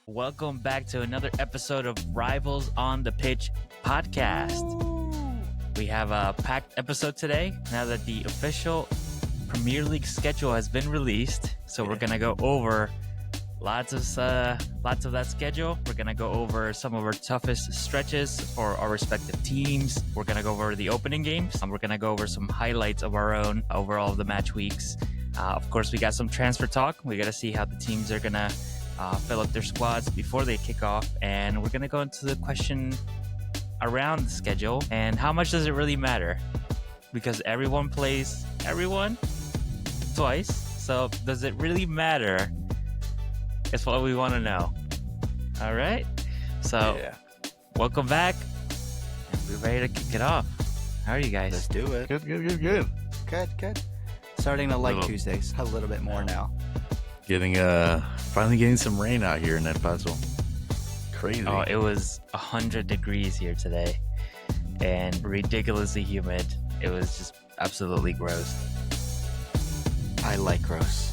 Welcome back to another episode of Rivals on the Pitch podcast. We have a packed episode today now that the official Premier League schedule has been released. So we're going to go over lots of that schedule. We're going to go over some of our toughest stretches for our respective teams. We're going to go over the opening games. We're going to go over some highlights of our own over all of the match weeks. Of course, we got some transfer talk. We got to see how the teams are going to fill up their squads before they kick off. And we're going to go into the question around the schedule and how much does it really matter? Because everyone plays everyone twice. So does it really matter? It's what we want to know. All right. So Welcome back. And we're ready to kick it off. How are you guys? Let's do it. Good. Starting to like Tuesdays a little bit more now. Finally getting some rain out here in El Paso. Crazy. Oh, it was 100 degrees here today and ridiculously humid. It was just absolutely gross. I like gross.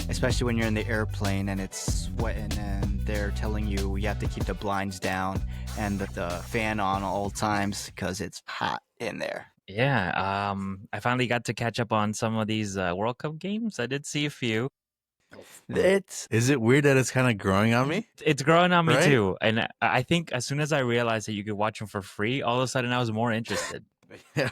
Especially when you're in the airplane and it's sweating and they're telling you have to keep the blinds down and the fan on all times because it's hot in there. Yeah, I finally got to catch up on some of these World Cup games. I did see a few. Is it weird that it's kind of growing on me? It's growing on me Right? too. And I think as soon as I realized that you could watch them for free, all of a sudden I was more interested.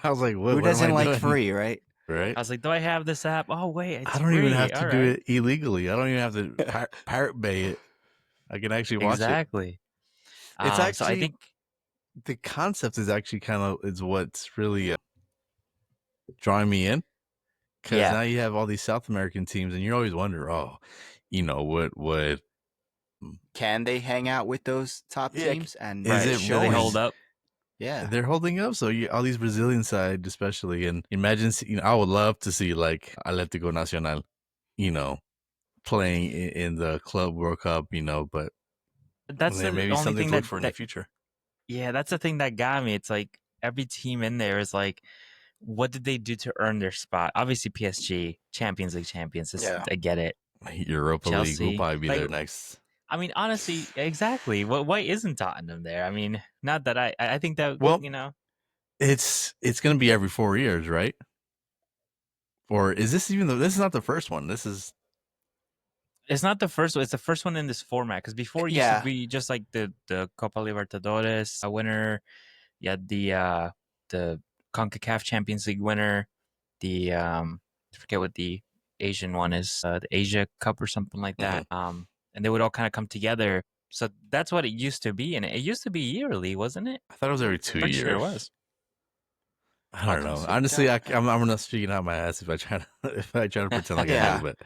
I was like, what? Who doesn't what am I like doing? free, right? Right? I was like, do I have this app? Oh, wait, it's I don't even free. have to All do right. it illegally. I don't even have to pirate bay it. I can actually watch Exactly. It's So I actually- think, it. The concept is actually is what's really drawing me in. Because Yeah. now you have all these South American teams, and you always wonder, what Can they hang out with those top Yeah, teams? And is it do they really- hold up? Yeah. they're holding up. So all these Brazilian side, especially, and imagine, I would love to see like Atlético Nacional, playing in the Club World Cup, but That's the maybe only something thing to look that, for in the future. yeah, that's the thing that got me. It's like every team in there is like, what did they do to earn their spot? Obviously, PSG, Champions League champions. Yeah. I get it. Europa League Chelsea, will probably be like- there next. I mean, honestly, exactly. Why isn't Tottenham there? I mean, not that I think that, Well, it's It's going to be every 4 years, right? Or is this this is not the first one? This is not the first one. It's the first one in this format because before it used Yeah. to be just like the Copa Libertadores winner. You had the CONCACAF Champions League winner. The I forget what the Asian one is, the Asia Cup or something like that. And they would all kind of come together. So that's what it used to be, and it used to be yearly, wasn't it? I thought it was every 2 Pretty years. sure it was. I don't know. Honestly, I'm not speaking out my ass if I try to pretend like I Yeah. do, but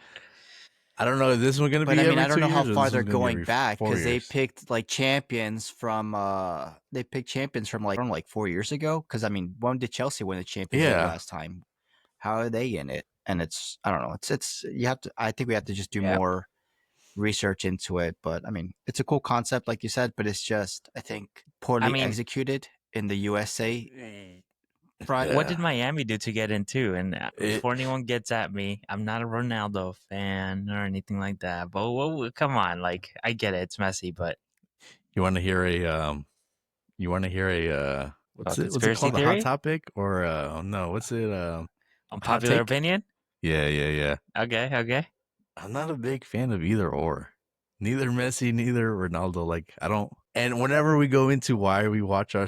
I don't know. Is this one going to be But I mean, every I don't 2 know how years, or far this they're one's gonna be going every back 4 because they years? picked like champions from like 4 years ago. Because I mean, when did Chelsea win the Champions League Yeah. last time? How are they in it? And I don't know. It's you have to. I think we have to just do Yeah. more research into it. But I mean, it's a cool concept, like you said. But it's just, I think, poorly executed in the USA front. What Yeah. did Miami do to get into? And It- before anyone gets at me, I'm not a Ronaldo fan or anything like that. But come on, like I get it, it's messy, but You want to hear what's it conspiracy called? The theory? hot topic or no? What's it? unpopular take? opinion. Yeah. Okay. I'm not a big fan of either or. Neither Messi, neither Ronaldo. Like I don't. And whenever we go into why we watch our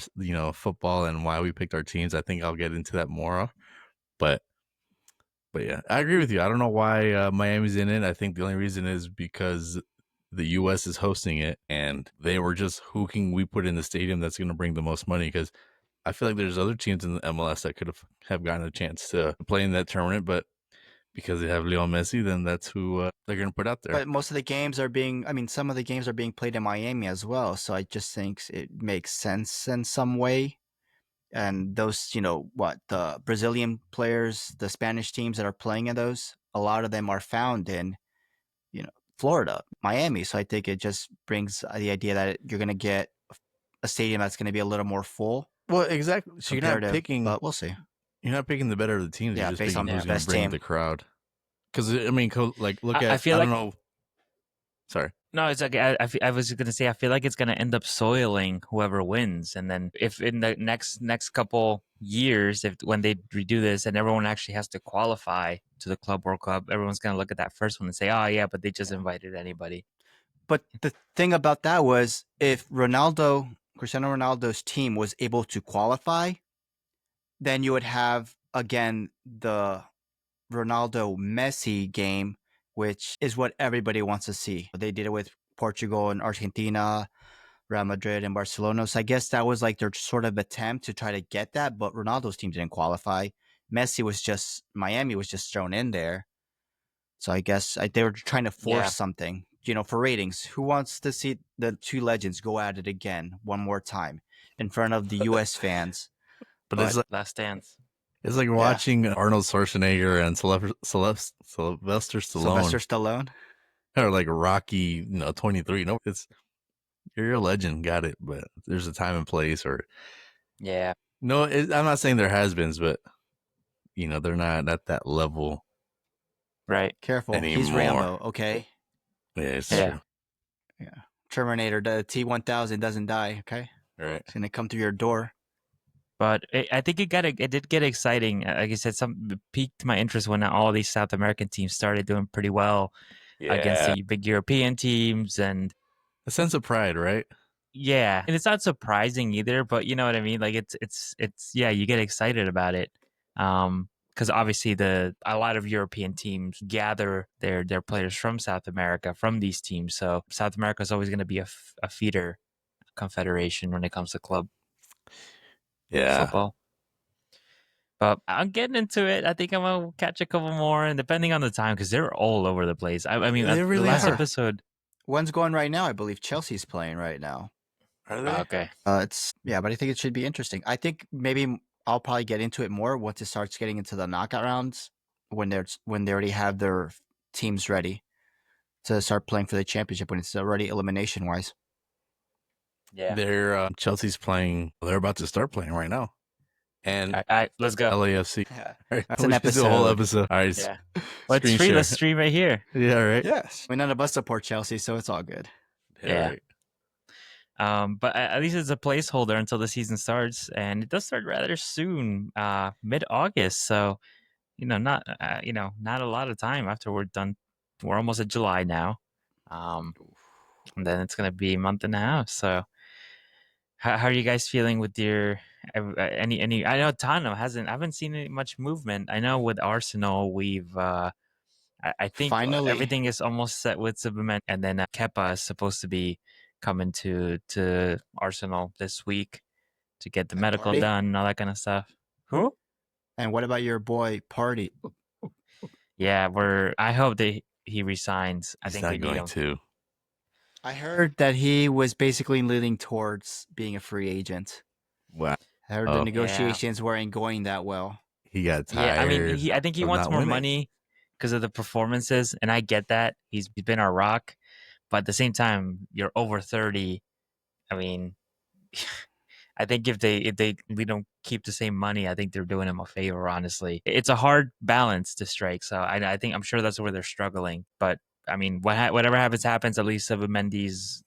football and why we picked our teams, I think I'll get into that more. But yeah, I agree with you. I don't know why Miami's in it. I think the only reason is because the U.S. is hosting it, and they were just who can we put in the stadium that's going to bring the most money? Because I feel like there's other teams in the MLS that could have gotten a chance to play in that tournament, but because they have Leo Messi, then that's who they're going to put out there. But most of the games are some of the games are being played in Miami as well. So I just think it makes sense in some way. And those, the Brazilian players, the Spanish teams that are playing in those, a lot of them are found in, Florida, Miami. So I think it just brings the idea that you're going to get a stadium that's going to be a little more full Well, exactly. So you're not comparative, picking. but we'll see. You're not picking the better of the teams. Yeah, You're just based picking on who's the going to best bring team. the crowd. Because I mean, like look I at. feel I like don't know. Sorry. no, it's like I was gonna say I feel like it's gonna end up soiling whoever wins, and then if in the next couple years, if when they redo this and everyone actually has to qualify to the Club World Cup, everyone's gonna look at that first one and say, oh yeah, but they just invited anybody. But the thing about that was if Cristiano Ronaldo's team was able to qualify, then you would have again the Ronaldo Messi game, which is what everybody wants to see. They did it with Portugal and Argentina, Real Madrid and Barcelona. So I guess that was like their sort of attempt to try to get that, but Ronaldo's team didn't qualify. Miami was just thrown in there. So I guess they were trying to force Yeah. something, for ratings. Who wants to see the two legends go at it again one more time in front of the U.S. fans? But But Last Dance. it's like watching Arnold Schwarzenegger and Sylvester Sylvester Stallone Stallone. or like Rocky, 23. No, you're a legend, got it. But there's a time and place, or Yeah. no, I'm not saying there has been, but they're not at that level Right. Careful, anymore. he's Rambo. Okay. Yeah, it's Yeah. true. Yeah. Terminator, the T-1000 doesn't die. Okay. Right. It's gonna come through your door. But I think it did get exciting. Like I said, some piqued my interest when all these South American teams started doing pretty well against the big European teams, and A sense of pride, right? yeah, and it's not surprising either. But you know what I mean? Like it's yeah, you get excited about it. Because obviously a lot of European teams gather their players from South America from these teams. So South America is always going to be a feeder confederation when it comes to club football. But I'm getting into it. I think I'm gonna catch a couple more, and depending on the time, because they're all over the place. I mean, They really the last are. episode. One's going right now. I believe Chelsea's playing right now. Are they? Okay. But I think it should be interesting. I think maybe I'll probably get into it more once it starts getting into the knockout rounds when they already have their teams ready to start playing for the championship when it's already elimination wise. Yeah. They're Chelsea's playing. They're about to start playing right now, and All right, let's go. LAFC. Yeah. All right, That's we an should do a whole episode. episode. All right, Yeah. Let's screen free. share. Let's stream it here. Yeah, right. Yes. I mean, none of us support Chelsea, so it's all good. Yeah. Right. But at least it's a placeholder until the season starts, and it does start rather soon, mid-August. So, not not a lot of time after we're done. We're almost at July now, and then it's gonna be a month and a half. So, how are you guys feeling with your any? I know Tottenham I haven't seen any much movement. I know with Arsenal we've. I think Finally. everything is almost set with Zubimendi, and then Kepa is supposed to be coming to Arsenal this week to get the medical Party? done and all that kind of stuff. Who? And what about your boy Party? Yeah, I hope that he resigns. I He's think not we need going him. to. I heard that he was basically leaning towards being a free agent. Wow. I heard the negotiations weren't going that well. He got tired. Yeah, I mean, I think he of wants not more winning. money because of the performances, and I get that. He's been our rock, but at the same time, you're over 30. I mean, I think if we don't keep the same money, I think they're doing him a favor. Honestly, it's a hard balance to strike. So I think I'm sure that's where they're struggling. But I mean, whatever happens. At least Mendy's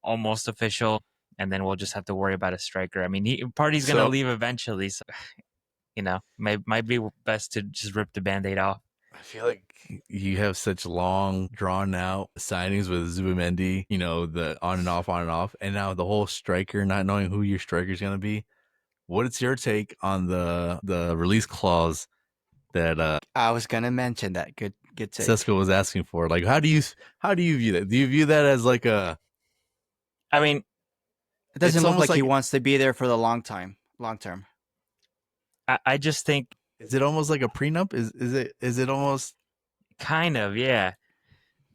almost official, and then we'll just have to worry about a striker. I mean, Party's gonna leave eventually, so might be best to just rip the Band-Aid off. I feel like you have such long, drawn out signings with Zubimendi, the on and off, and now the whole striker, not knowing who your striker is going to be. What's your take on the release clause that I was gonna mention that. Good take. Sesko was asking for? Like, how do you view that? Do you view that as like a? I mean, it doesn't it's look almost like he like- wants to be there for the long term. I just think Is it almost like a prenup? Is it almost? kind of, yeah.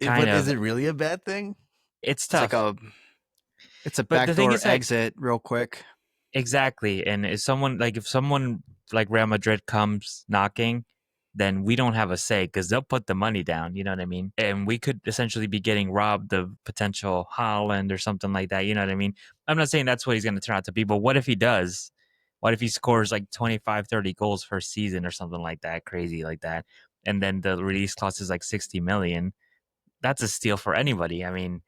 But is it really a bad thing? It's It's tough. like it's a But the thing backdoor is, like- exit, real quick. Exactly. And if someone like Real Madrid comes knocking, then we don't have a say because they'll put the money down. You know what I mean? And we could essentially be getting robbed of potential Holland or something like that. You know what I mean? I'm not saying that's what he's going to turn out to be, but what if he does? What if he scores like 25, 30 goals per season or something like that, crazy like that? And then the release clause is like 60 million. That's a steal for anybody. I mean,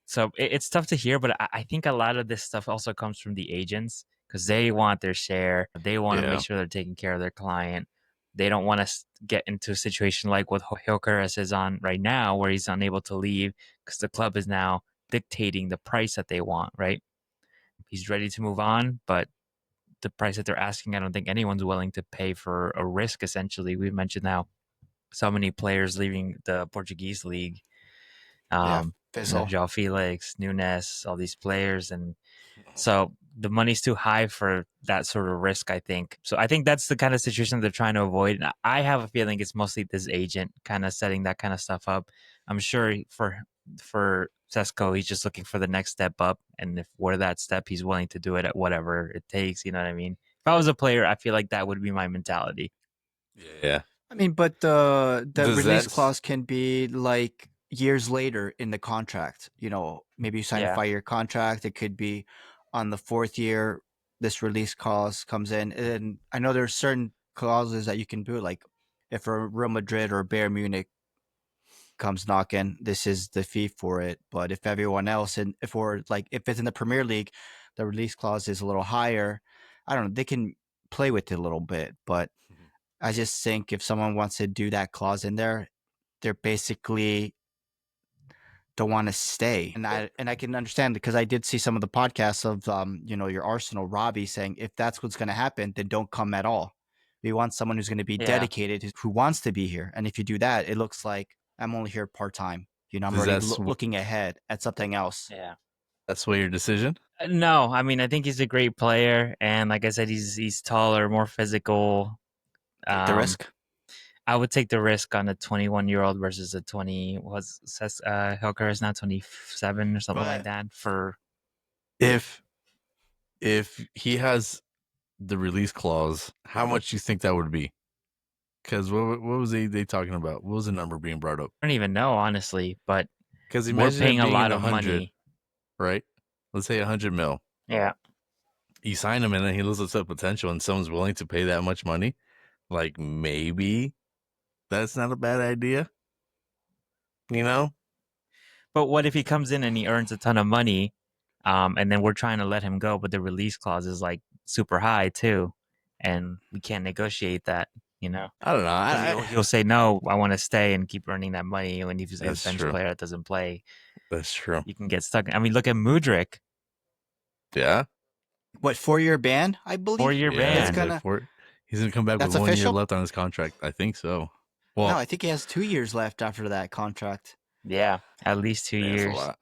so it's tough to hear, but I think a lot of this stuff also comes from the agents because they want their share. They want to make sure they're taking care of their client. They don't want to get into a situation like what Gyökeres is on right now, where he's unable to leave because the club is now dictating the price that they want, right? He's ready to move on, but the price that they're asking, I don't think anyone's willing to pay for a risk, essentially. We've mentioned now so many players leaving the Portuguese league. João Felix, Nunes, all these players. And so the money's too high for that sort of risk, I think. So I think that's the kind of situation they're trying to avoid. And I have a feeling it's mostly this agent kind of setting that kind of stuff up. I'm sure for Sesko, he's just looking for the next step up. And if we're that step, he's willing to do it at whatever it takes. You know what I mean? If I was a player, I feel like that would be my mentality. Yeah. I mean, but the release clause can be like years later in the contract. You know, maybe you sign a 5-year contract. It could be on the 4th year, this release clause comes in. And I know there's certain clauses that you can do, like if a Real Madrid or Bayern Munich comes knocking, this is the fee for it. But if everyone else, and if it's in the Premier League, the release clause is a little higher. I don't know. They can play with it a little bit, but I just think if someone wants to do that clause in there, they're basically don't want to stay. And I can understand because I did see some of the podcasts of your Arsenal Robbie saying if that's what's going to happen, then don't come at all. We want someone who's going to be dedicated, who wants to be here. And if you do that, it looks like I'm only here part time. I'm already looking ahead at something else. Yeah. That's what your decision? No, I mean I think he's a great player, and like I said, he's taller, more physical. Take the risk. I would take the risk on a 21-year-old versus a 20. Hooker is now 27 or something like that. For if he has the release clause, how much do you think that would be? Because what was they talking about? What was the number being brought up? I don't even know, honestly, but because we're paying a lot of money, right? Let's say 100 mil. Yeah. You sign him and then he loses the potential, and someone's willing to pay that much money. Like maybe that's not a bad idea, But what if he comes in and he earns a ton of money, and then we're trying to let him go, but the release clause is like super high too, and we can't negotiate that. I don't know. He'll say no. I want to stay and keep earning that money. When he's a bench player that doesn't play, that's true. You can get stuck. I mean, look at Mudryk. Yeah. What 4-year ban? I believe 4-year ban. He's gonna come back with 1 year left on his contract. I think so. Well, no, I think he has 2 years left after that contract. Yeah, at least 2 years. That's a lot.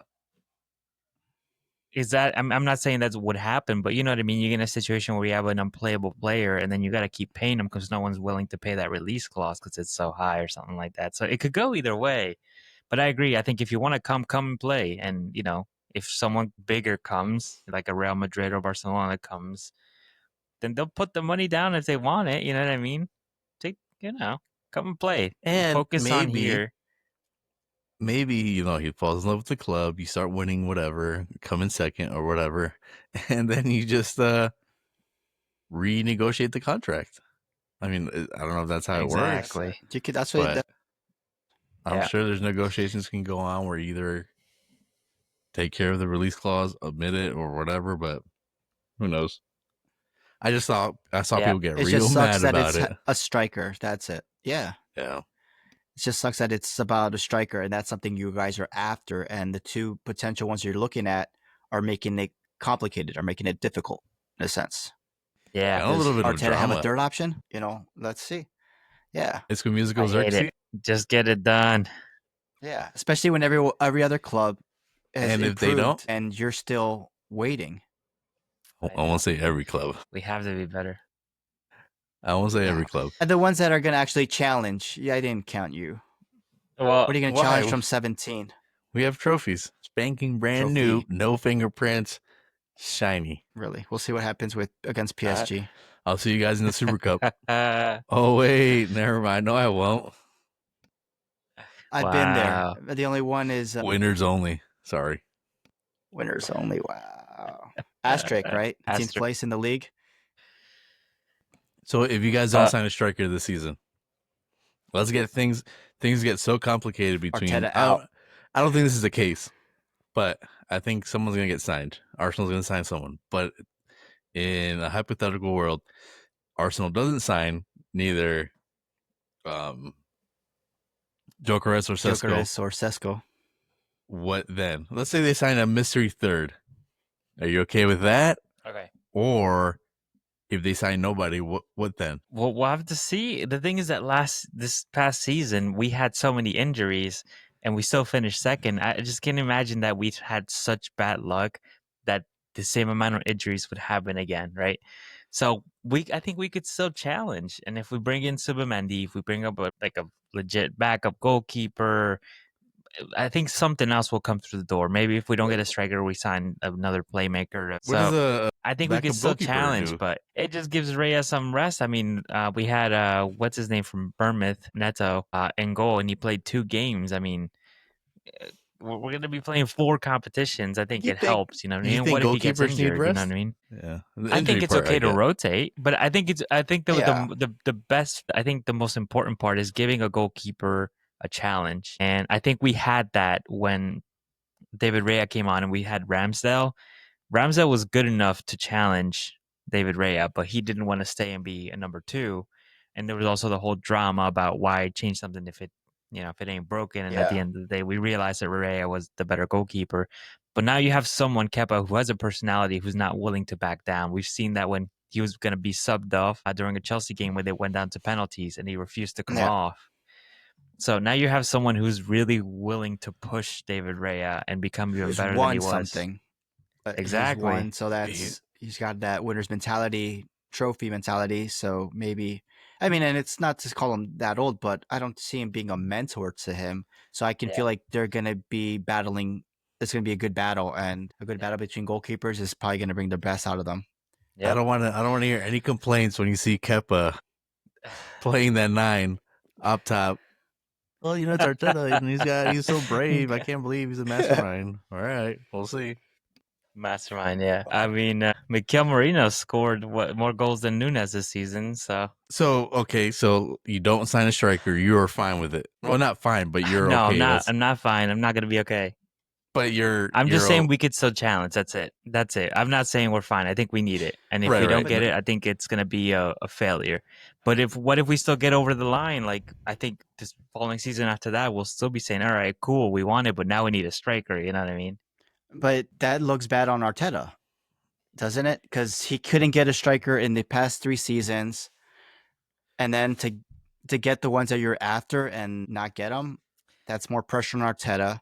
Is that? I'm not saying that's what happened, but you know what I mean. You get in a situation where you have an unplayable player, and then you got to keep paying him because no one's willing to pay that release clause because it's so high or something like that. So it could go either way. But I agree. I think if you want to come and play, and if someone bigger comes, like a Real Madrid or Barcelona comes, then they'll put the money down if they want it. You know what I mean? Come and play and focus on here. Maybe, he falls in love with the club. You start winning whatever, come in second or whatever. And then you just renegotiate the contract. I mean, I don't know if that's how it works. Exactly. That's what I'm sure there's negotiations can go on where either take care of the release clause, admit it, or whatever, but who knows? I saw people get real mad about it. A striker. That's it. Yeah. Yeah. It just sucks that it's about a striker, and that's something you guys are after, and the two potential ones you're looking at are making it complicated, are making it difficult in a sense. Yeah. A little bit of Arteta drama. have a third option? Let's see. Yeah. It's School Musical Xerxes. Just get it done. Yeah. Especially when every other club has and if they don't, and you're still waiting. I won't say every club. We have to be better. I won't say every club. And the ones that are going to actually challenge. Yeah, I didn't count you. Well, what are you going to challenge from 17? We have trophies. Spanking brand new, no fingerprints, shiny. Really? We'll see what happens against PSG. I'll see you guys in the Super Cup. Oh wait, never mind. No, I won't. I've been there. Wow. The only one is Winners only. Sorry. winners only. Wow. Asterisk, right? Team's Asterisk. place in the league. So if you guys don't sign a striker this season, let's get things get so complicated between. Arteta out. I don't think this is the case, but I think someone's gonna get signed. Arsenal's gonna sign someone, but in a hypothetical world, Arsenal doesn't sign neither Gyökeres or Sesko. Gyökeres or Sesko. What then? Let's say they sign a mystery third. Are you okay with that? Okay. Or if they sign nobody, what then? Well, we'll have to see. The thing is that this past season, we had so many injuries and we still finished second. I just can't imagine that we've had such bad luck that the same amount of injuries would happen again, right? So I think we could still challenge. And if we bring in Subamendi, if we bring up a legit backup goalkeeper, I think something else will come through the door. Maybe if we don't get a striker, we sign another playmaker. What does a I think we backup could still goalkeeper challenge, do? but it just gives Raya some rest. I mean, we had what's his name from Bournemouth, Neto, in goal, and he played 2 games. I mean, we're going to be playing 4 competitions. I think You it think- helps. You know what I you mean? think What if he gets goalkeepers need injured? You know rest? what I mean? Yeah, the I think injury it's part, okay to get. rotate, but I think Yeah. the best. I think the most important part is giving a goalkeeper a challenge, and I think we had that when David Raya came on and we had Ramsdale. Ramsdale was good enough to challenge David Raya, but he didn't want to stay and be a number 2. And there was also the whole drama about why change something if it ain't broken. And at the Yeah. end of the day, we realized that Raya was the better goalkeeper. But now you have someone, Kepa, who has a personality, who's not willing to back down. We've seen that when he was going to be subbed off during a Chelsea game where they went down to penalties and he refused to come Yeah. off. So now you have someone who's really willing to push David Raya and become even Who's better than won he was. something. Exactly. He's won, so he's got that winner's mentality, trophy mentality. So maybe, I mean, and it's not to call him that old, but I don't see him being a mentor to him. So I can feel like they're gonna be battling. It's gonna be a good battle, and a good battle between goalkeepers is probably gonna bring the best out of them. I don't want to hear any complaints when you see Kepa playing that 9 up top. Well, it's Arteta, and he's so brave. I can't believe he's a mastermind. All right, we'll see. Mastermind, yeah. I mean, Mikel Merino scored more goals than Nunes this season. So okay, so you don't sign a striker, you are fine with it. Well, not fine, but you're no, okay. I'm not. I'm not fine. I'm not gonna be okay. But I'm just saying we could still challenge. That's it. I'm not saying we're fine. I think we need it, and if we don't get it, I think it's gonna be a failure. But what if we still get over the line? Like I think this following season after that, we'll still be saying, "All right, cool, we won it, but now we need a striker." You know what I mean? But that looks bad on Arteta, doesn't it? Because he couldn't get a striker in the past 3 seasons, and then to get the ones that you're after and not get them, that's more pressure on Arteta.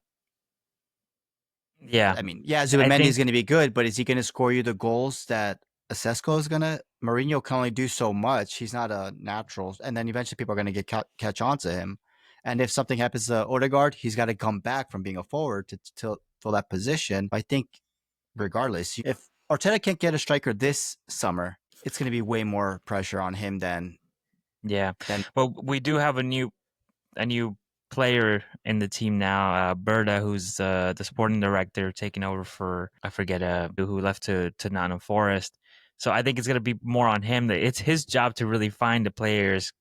Yeah. I mean, Zubamendi is going to be good, but is he going to score you the goals that Sesko is going to? Mourinho can only do so much. He's not a natural, and then eventually people are going to catch on to him. And if something happens to Odegaard, he's got to come back from being a forward to fill that position. I think, regardless, if Arteta can't get a striker this summer, it's going to be way more pressure on him than. Well, we do have a new player in the team now, Berta, who's the sporting director, taking over for I forget who left to Nottingham Forest. So I think it's going to be more on him. That it's his job to really find the players,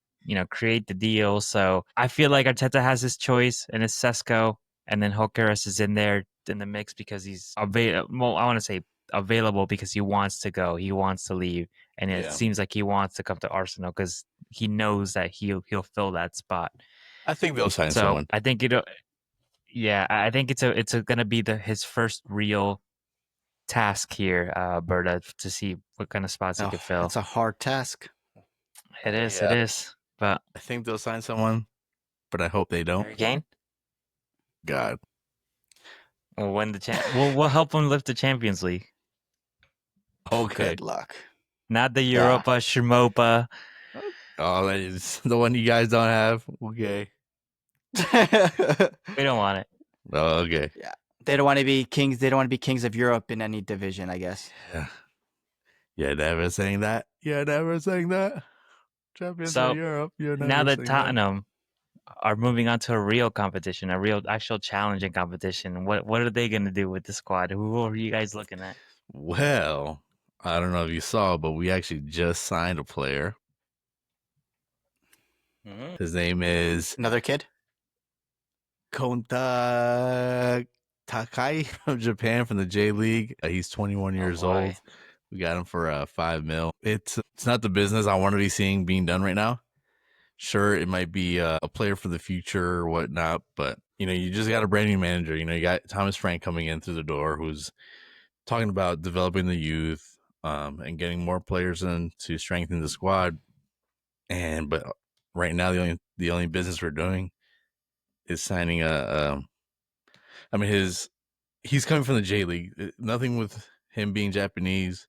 create the deal. So I feel like Arteta has his choice, and it's Sesko, and then Gyökeres is in there in the mix because he's available. Well, I want to say available because he wants to go, he wants to leave, and it seems like he wants to come to Arsenal because he knows that he'll fill that spot. I think they'll sign someone. I think I think it's going to be his first real task here, Berta, to see what kind of spots he could fill. It's a hard task. It is. But I think they'll sign someone, but I hope they don't. Harry God. We'll win we'll help them lift the Champions League. Okay. Good luck. Not the Europa, Shimopa. Oh, that is the one you guys don't have. Okay. We don't want it. Oh, okay. Yeah. They don't want to be kings. They don't want to be kings of Europe in any division, I guess. Yeah. Yeah, David saying that. Yeah, never saying that. Champions So of Europe. You're now never that saying that. Tottenham are moving on to a real competition, a real actual challenging competition, what are they going to do with the squad? Who are you guys looking at? Well, I don't know if you saw, but we actually just signed a player. Mhm. His name is Another kid? Konta Takai from Japan from the J League. He's 21 Oh years boy. old. We got him for $5 million. It's not the business I want to be seeing being done right now. Sure, it might be a player for the future or whatnot, but you just got a brand new manager. You got Thomas Frank coming in through the door, who's talking about developing the youth, and getting more players in to strengthen the squad. But right now, the only business we're doing is signing I mean, he's coming from the J League. Nothing with him being Japanese,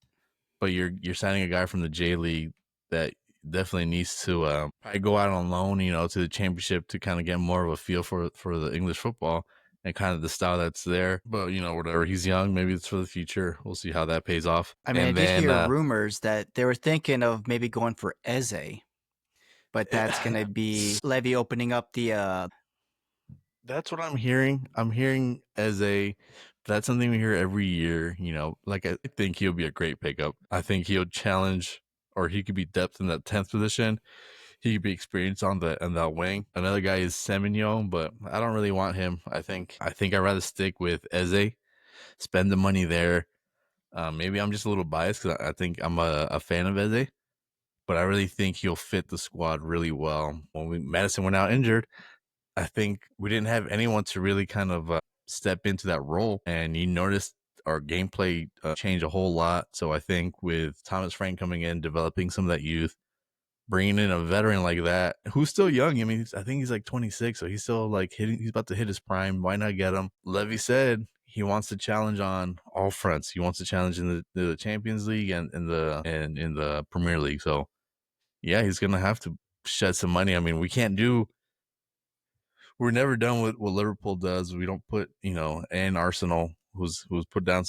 but you're signing a guy from the J League that definitely needs to probably go out on loan, to the championship to kind of get more of a feel for the English football and kind of the style that's there. But whatever, he's young. Maybe it's for the future. We'll see how that pays off. I mean, I And did then hear rumors that they were thinking of maybe going for Eze, but that's going to be Levy opening up the. That's what I'm hearing. I'm hearing that's something we hear every year. Like I think he'll be a great pickup. I think he'll challenge, or he could be depth in that 10th position. He could be experienced on that wing. Another guy is Semenyo, but I don't really want him. I think I'd rather stick with Eze, spend the money there. Maybe I'm just a little biased because I think I'm a fan of Eze, but I really think he'll fit the squad really well. When Madison went out injured, I think we didn't have anyone to really kind of step into that role, and you noticed our gameplay change a whole lot. So I think with Thomas Frank coming in, developing some of that youth, bringing in a veteran like that who's still young. I mean, I think he's like 26, so he's still like he's about to hit his prime. Why not get him? Levy said he wants to challenge on all fronts. He wants to challenge in the Champions League and in the Premier League. So yeah, he's gonna have to shed some money. I mean, we're never done with what Liverpool does. We don't put, and Arsenal, who's put down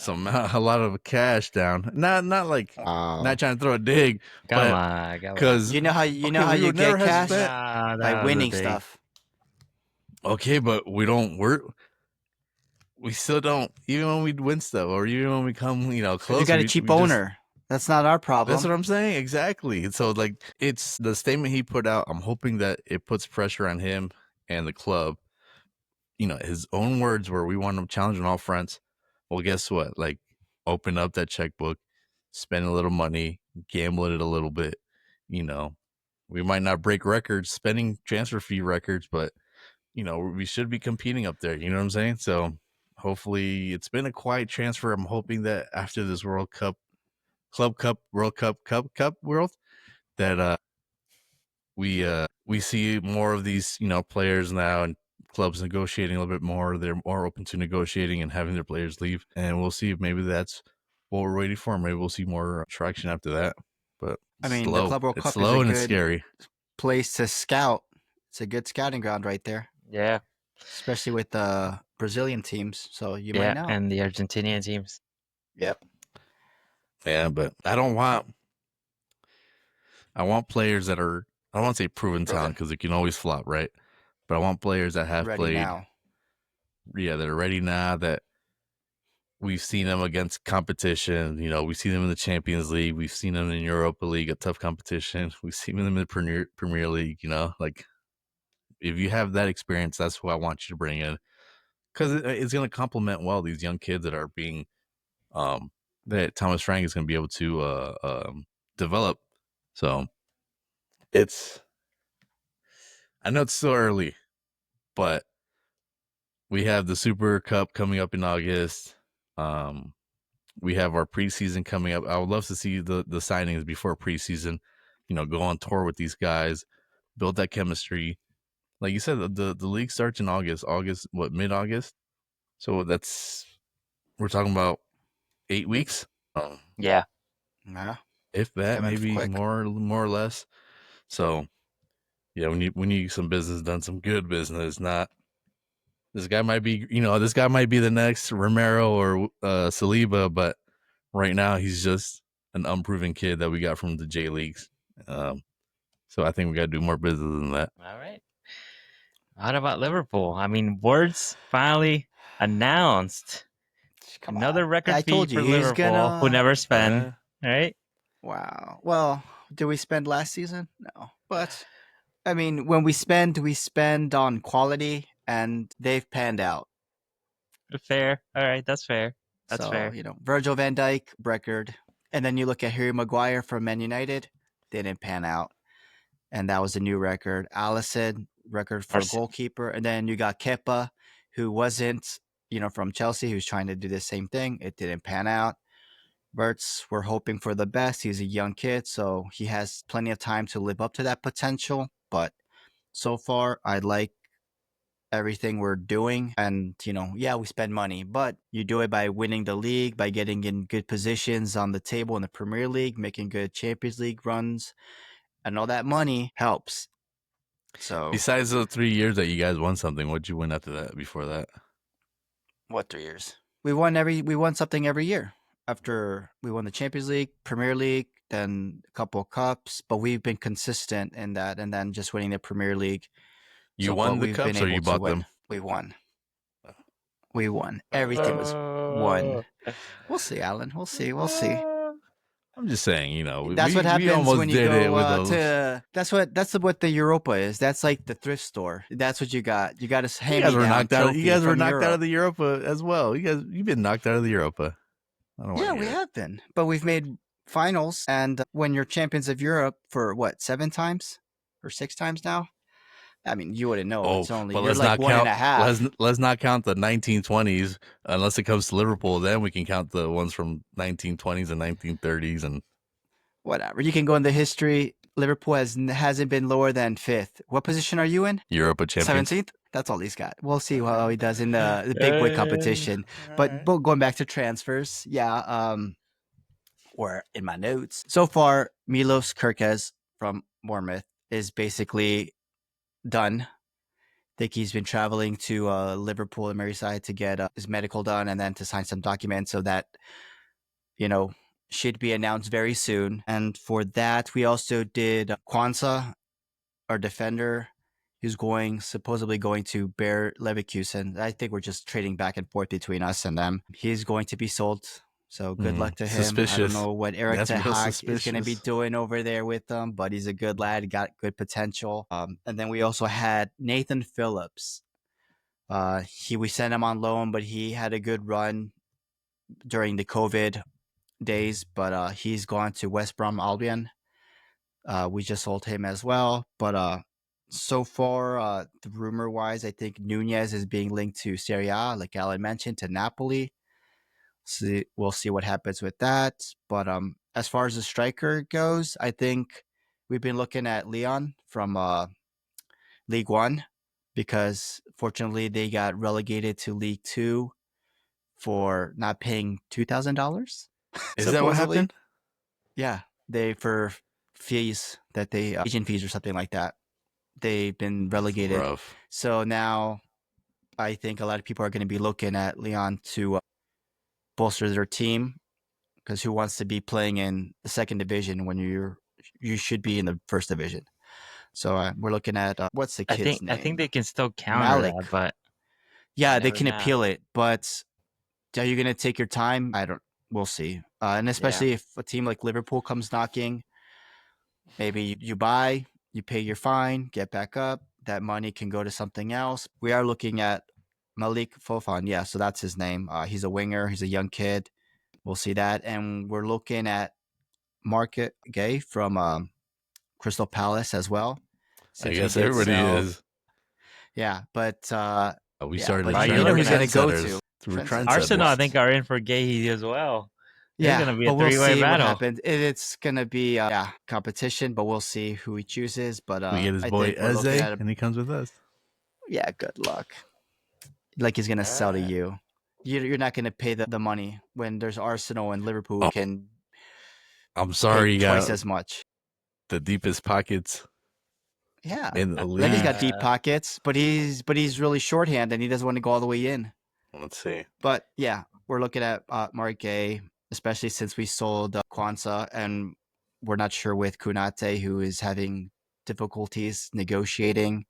a lot of cash down. Not like not trying to throw a dig, Come but on, come on. because You know how you know how we you would never get have cash spent. Nah, by that was a winning dig. stuff. Okay, but we still don't, even when we win stuff or even when we come, close. You got a cheap owner. That's not our problem. That's what I'm saying. Exactly. So like, it's the statement he put out. I'm hoping that it puts pressure on him and the club. His own words were, we want to challenge on all fronts. Well, guess what? Like, open up that checkbook, spend a little money, gamble it a little bit. We might not break records, spending transfer fee records, but we should be competing up there. You know what I'm saying? So hopefully, it's been a quiet transfer. I'm hoping that after this World Cup, Club Cup, World Cup, Cup World, that we see more of these players now, and clubs negotiating a little bit more. They're more open to negotiating and having their players leave, and we'll see if maybe that's what we're waiting for. Maybe we'll see more traction after that. But I mean, slow. the Club World It's Cup slow is a and good it's scary place to scout. It's a good scouting ground right there, Yeah, especially with the Brazilian teams. So you might yeah, know. and the Argentinian teams. Yep. Yeah, but I want players that are, I don't want to say proven talent because it can always flop, right? But I want players that have Ready played, now. yeah, that are ready now, that we've seen them against competition. We've seen them in the Champions League. We've seen them in Europa League, a tough competition. We've seen them in the Premier League. Like, if you have that experience, that's who I want you to bring in, because it's going to complement well these young kids that are being, that Thomas Frank is going to be able to develop. So I know it's still early, but we have the Super Cup coming up in August. We have our preseason coming up. I would love to see the signings before preseason. Go on tour with these guys, build that chemistry. Like you said, the league starts in August. Mid-August? So we're talking about 8 weeks. Yeah, Yeah. If that, Coming maybe quick. more or less. So yeah, we need some business done, some good business. Not this guy might be the next Romero or Saliba, but right now he's just an unproven kid that we got from the J Leagues. So I think we got to do more business than that. All right. What about Liverpool? I mean, words finally announced. Come Another on. record I fee told you for he was Liverpool, who gonna. never spend. Right? Wow. Well, did we spend last season? No. But I mean, when we spend on quality, and they've panned out. Fair. All right, that's fair. That's So, fair. Virgil van Dijk, record. And then you look at Harry Maguire from Man United, didn't pan out. And that was a new record. Allison, record for a goalkeeper. And then you got Kepa, who wasn't, from Chelsea, who's trying to do the same thing. It didn't pan out. Bertz, we're hoping for the best. He's a young kid, so he has plenty of time to live up to that potential. But so far, I like everything we're doing. And, we spend money, but you do it by winning the league, by getting in good positions on the table in the Premier League, making good Champions League runs, and all that money helps. So besides the 3 years that you guys won something, what'd you win after that, before that? What 3 years? We won something every year. After we won the Champions League, Premier League, then a couple of cups, but we've been consistent in that, and then just winning the Premier League. You won the cups or you bought them? We won. We won. Everything was won. We'll see, Alan. We'll see. I'm just saying, That's what happens we almost when you did go it with those. That's what the Europa is. That's like the thrift store. That's what you got. You got to hand You guys me were down knocked out. trophy You guys were from knocked out Europe. of the Europa as well. You've been knocked out of the Europa. I don't Yeah, want we to hear it. have been, but we've made finals. And when you're champions of Europe for what, 7 times or 6 times now? I mean, you wouldn't know. It's only but you're let's like not one count. and a half. Let's not count the 1920s unless it comes to Liverpool. Then we can count the ones from 1920s and 1930s and Whatever. You can go in the history. Liverpool hasn't been lower than 5th. What position are you in? Europa champions. 17th? That's all he's got. We'll see how he does in the big boy competition. But going back to transfers, or in my notes, so far, Milos Kerkez from Bournemouth is basically done. I think he's been traveling to Liverpool and Merseyside to get his medical done and then to sign some documents, so that, should be announced very soon. And for that, we also did Kwanzaa, our defender, who's supposedly going to Bayer Leverkusen. I think we're just trading back and forth between us and them. He's going to be sold. So good luck to him. Suspicious. I don't know what Eric That's real Tehag is suspicious. going to be doing over there with them, but he's a good lad. He got good potential. And then we also had Nathan Phillips. We sent him on loan, but he had a good run during the COVID days. But he's gone to West Brom Albion. We just sold him as well. But so far, the rumor-wise, I think Nunez is being linked to Serie A, like Alan mentioned, to Napoli. We'll see what happens with that. But as far as the striker goes, I think we've been looking at Leon from League One, because fortunately they got relegated to League Two for not paying $2,000. Is that what happened? Yeah, for fees that they agent fees or something like that. They've been relegated. Rough. So now I think a lot of people are going to be looking at Leon to bolster their team, because who wants to be playing in the second division when you should be in the first division? So we're looking at what's the kid's name? I think they can still counter that, but yeah, they can appeal it. But are you going to take your time? We'll see. And especially if a team like Liverpool comes knocking, maybe you buy, you pay your fine, get back up. That money can go to something else. We are looking at Malik Fofana. Yeah, so that's his name. He's a winger. He's a young kid. We'll see that. And we're looking at Mark Gay from Crystal Palace as well. I guess everybody is. Yeah, but we started. But you know who's going to go to? Arsenal, I think, are in for Gay as well. Yeah, it's going to be a we'll three-way see battle. What happens. It's going to be competition, but we'll see who he chooses. But we get his boy Eze, and he comes with us. Yeah, good luck. Like he's going to sell to you. You're not going to pay the money when there's Arsenal and Liverpool who can. I'm sorry, pay twice as much. The deepest pockets. Yeah, in the league. He's got deep pockets, but he's really shorthand and he doesn't want to go all the way in. Let's see. But yeah, we're looking at Mark Gay. especially since we sold Kwanzaa, and we're not sure with Kunate, who is having difficulties negotiating.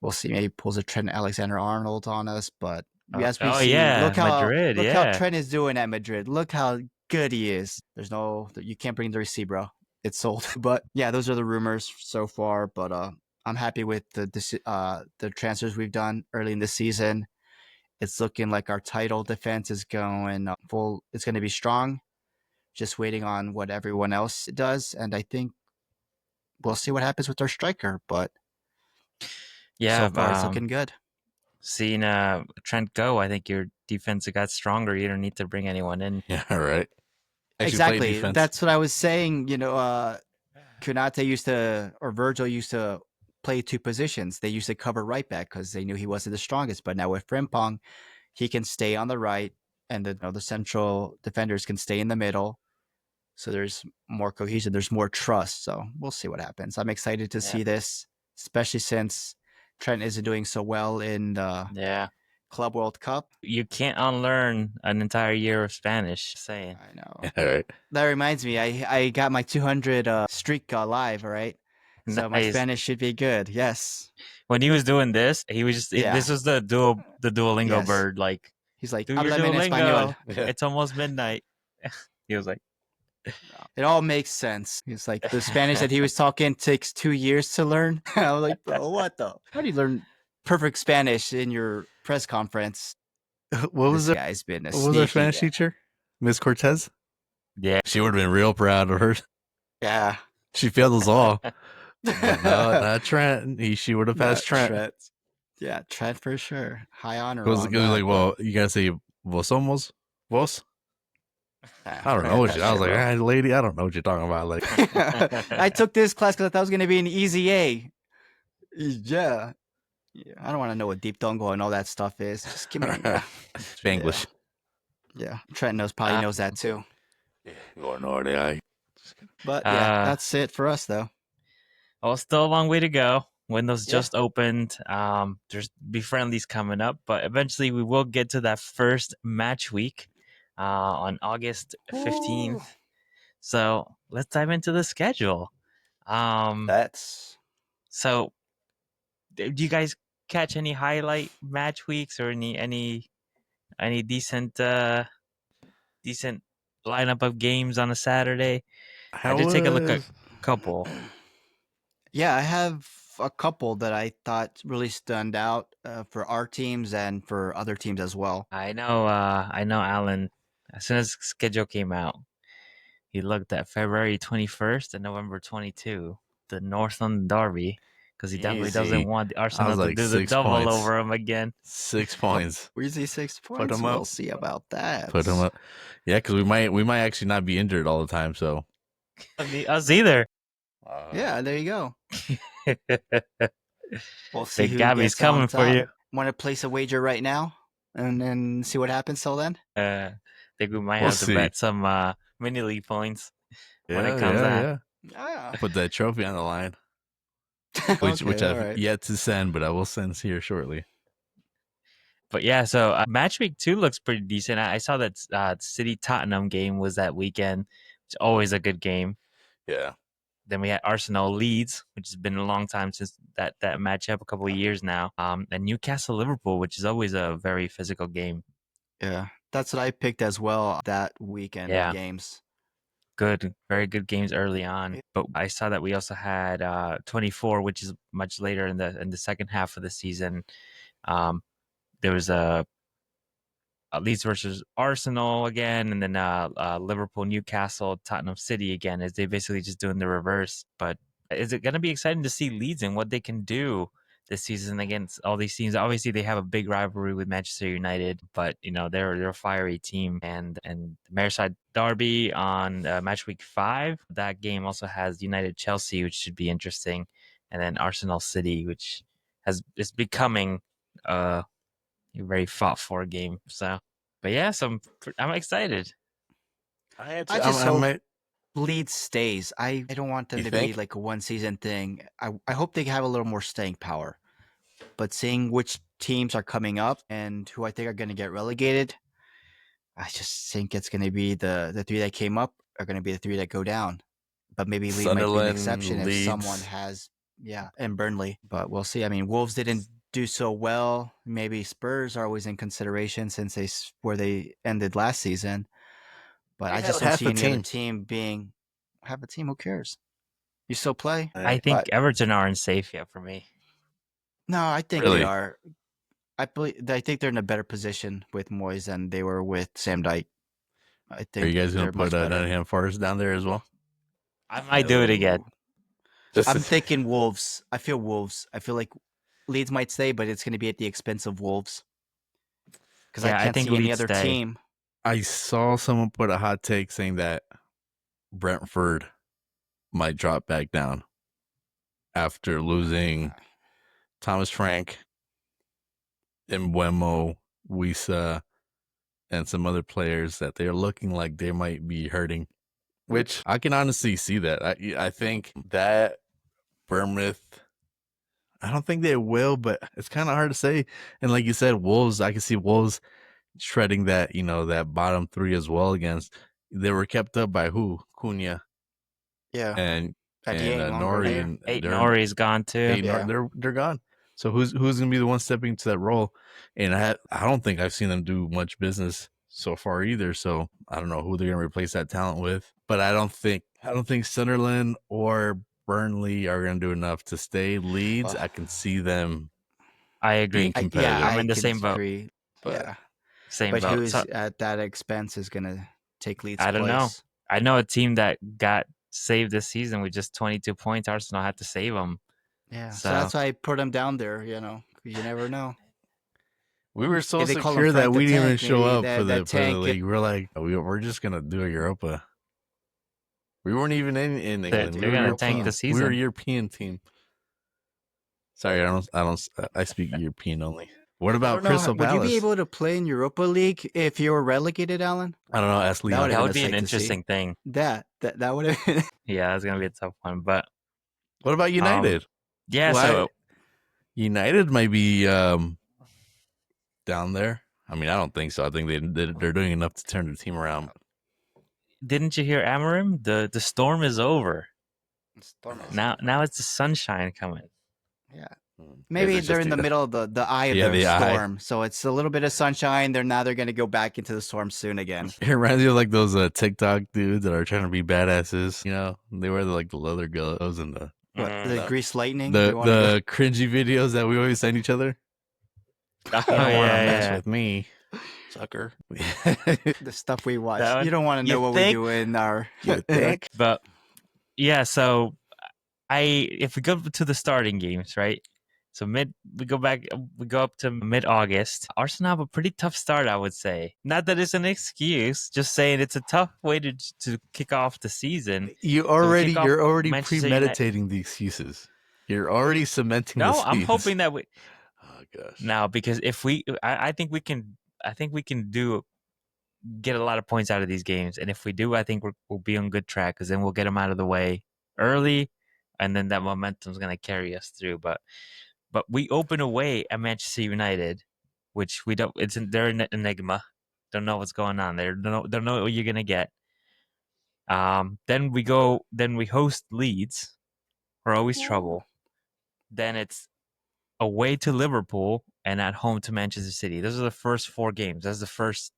We'll see. Maybe pulls a Trent Alexander-Arnold on us, but as we Oh see, yeah, Madrid. look how Yeah, Trent is doing at Madrid. Look how good he is. You can't bring the receipt, bro. It's sold. But yeah, those are the rumors so far. But I'm happy with the transfers we've done early in the season. It's looking like our title defense is going full. It's going to be strong. Just waiting on what everyone else does, and I think we'll see what happens with our striker. But yeah. so far, it's looking good. Seeing Trent go, I think your defense got stronger. You don't need to bring anyone in. Yeah, right. Actually play Exactly. defense. That's what I was saying. Kunate used to, or Virgil used to play two positions. They used to cover right back because they knew he wasn't the strongest. But now with Frimpong, he can stay on the right, and the central defenders can stay in the middle. So there's more cohesion. There's more trust. So we'll see what happens. I'm excited to see this, especially since Trent isn't doing so well in the Club World Cup. You can't unlearn an entire year of Spanish. Just saying. I know. Yeah, right. That reminds me, I got my 200 streak live, all right? So my Nice. Spanish should be good. Yes. When he was doing this, he was just this was the Duolingo Yes. bird. Like, He's like, do your háblame en español. Duolingo. It's almost midnight. He was like, it all makes sense. He's like, the Spanish that he was talking takes 2 years to learn. I was like, bro, what the? How do you learn perfect Spanish in your press conference? What was This it? guy's been a What was our sneaky Spanish guy. teacher? Miss Cortez? yeah. She would have been real proud of her. Yeah. She failed us all. But no, not Trent. She would have passed Trent. Yeah, Trent for sure. High honor. It was like, well, you gotta say vos somos, vos. I don't know what I was like, lady, I don't know what you're talking about. Like, I took this class because I thought it was gonna be an easy A. Yeah. I don't want to know what deep dongo and all that stuff is. Just give me Spanglish. Yeah. Trent probably knows that too. Yeah, going over there. But yeah, that's it for us though. Well, still a long way to go. Windows just opened. There's be friendlies coming up, but eventually we will get to that first match week on August 15th. Ooh. So let's dive into the schedule. So do you guys catch any highlight match weeks or any decent lineup of games on a Saturday? I did take a look at a couple. Yeah, I have a couple that I thought really stood out for our teams and for other teams as well. I know Alan, as soon as the schedule came out, he looked at February 21st and November 22, the Northland Derby, because he definitely doesn't want the Arsenal to do the double over him again. 6 points. Where's he 6 points? Put him up. We'll see about that. Put him up. Yeah, because we might actually not be injured all the time. So us either. Yeah, there you go. We'll see. Big Gabby's coming for you. Want to place a wager right now and then see what happens till then? I think we might have to bet some mini league points when it comes out. Yeah. Put that trophy on the line, which I've yet to send, but I will send here shortly. But yeah, so match week 2 looks pretty decent. I saw that City Tottenham game was that weekend. It's always a good game. Yeah. Then we had Arsenal Leeds, which has been a long time since that matchup, a couple of years now. And Newcastle Liverpool, which is always a very physical game. Yeah, that's what I picked as well that weekend of games. Good, very good games early on. But I saw that we also had 24, which is much later in the second half of the season. There was a Leeds versus Arsenal again, and then Liverpool, Newcastle, Tottenham City again, as they basically just doing the reverse. But is it going to be exciting to see Leeds and what they can do this season against all these teams? Obviously, they have a big rivalry with Manchester United, but they're a fiery team. And the Merseyside Derby on match week 5. That game also has United Chelsea, which should be interesting, and then Arsenal City, which is becoming a very fought for game. So, but yeah, I'm excited. I just hope Leeds stays. I don't want them to be like a one season thing. I hope they have a little more staying power. But seeing which teams are coming up and who I think are going to get relegated, I just think it's going to be the three that came up are going to be the three that go down. But maybe Leeds might be an Sunderland, exception if someone Leeds. has, and Burnley. But we'll see. I mean, Wolves didn't do so well. Maybe Spurs are always in consideration since where they ended last season. But They I had just don't half see a any other team. team being have a team. Who cares? You still play? I think But Everton aren't safe yet for me. no, I think Really? they are. I think they're in a better position with Moyes than they were with Sam Dyke. I Are think you guys going they're to put much better. Nottingham Forest down there as well? I might do it again. No. I'm thinking Wolves. I feel Wolves. I feel like Leeds might stay, but it's going to be at the expense of Wolves. Because Yeah, I I can't think see any Leeds other stay. team. I saw someone put a hot take saying that Brentford might drop back down after losing Thomas Frank, Mbeumo, Wisa, and some other players that they're looking like they might be hurting. Which I can honestly see that. I think that Bournemouth, I don't think they will, but it's kind of hard to say. And like you said, Wolves, I can see Wolves shredding that, that bottom three as well against. They were kept up by who? Cunha Yeah. and Longer Nori, there. and Eight they're Nori's gone too. Yeah. they're gone. So who's gonna be the one stepping into that role? And I don't think I've seen them do much business so far either. So I don't know who they're gonna replace that talent with. But I don't think Sunderland or Burnley are gonna do enough to stay. Leeds, I can see them I agree. being competitive. I'm in the can same boat. agree. But Same But boat. who's So at that expense is going to take Leeds' I don't know. place? I know a team that got saved this season with just 22 points. Arsenal had to save them. Yeah. So So that's why I put them down there, 'cause you never know. we were so If they call him secure that Frank the we didn't even Tank, show maybe up for the tank. league. We're like, we're just gonna do a Europa. We weren't even in England. they're gonna tank the We were season. a European team. Sorry, I speak European only. What about Crystal Would Palace? you be able to play in Europa League if you were relegated, Alan? I don't know. Ask Leon. would've That been would a be an sight to see. interesting thing. That would have been. Yeah, it's gonna be a tough one. But What about United? yeah, so United might be down there. I mean, I don't think so. I think they're doing enough to turn the team around. Didn't you hear Amarim? The storm is over. Now it's the sunshine coming. Yeah. Maybe they're in the middle of the eye of the storm. So it's a little bit of sunshine. They're going to go back into the storm soon again. It reminds me of like those TikTok dudes that are trying to be badasses. They wear the leather gloves and the grease lightning. The cringy videos that we always send each other. Oh, you don't want to mess with me, sucker. The stuff we watch. You don't want to know what we do in our. You think? But yeah, so if we go to the starting games, right? So we go up to mid-August. Arsenal have a pretty tough start, I would say. Not that it's an excuse, just saying it's a tough way to kick off the season. You're already premeditating the excuses. You're already cementing. No, the seeds. I'm hoping that we. Oh gosh. Now, because if I think we can. I think we can get a lot of points out of these games, and if we do, I think we'll be on good track. Because then we'll get them out of the way early, and then that momentum is going to carry us through. But we open away at Manchester United, which we don't. They're an enigma. Don't know what's going on there. Don't know what you're gonna get. Then we host Leeds. We're always trouble. Then it's away to Liverpool and at home to Manchester City. Those are the first 4 games. That's the first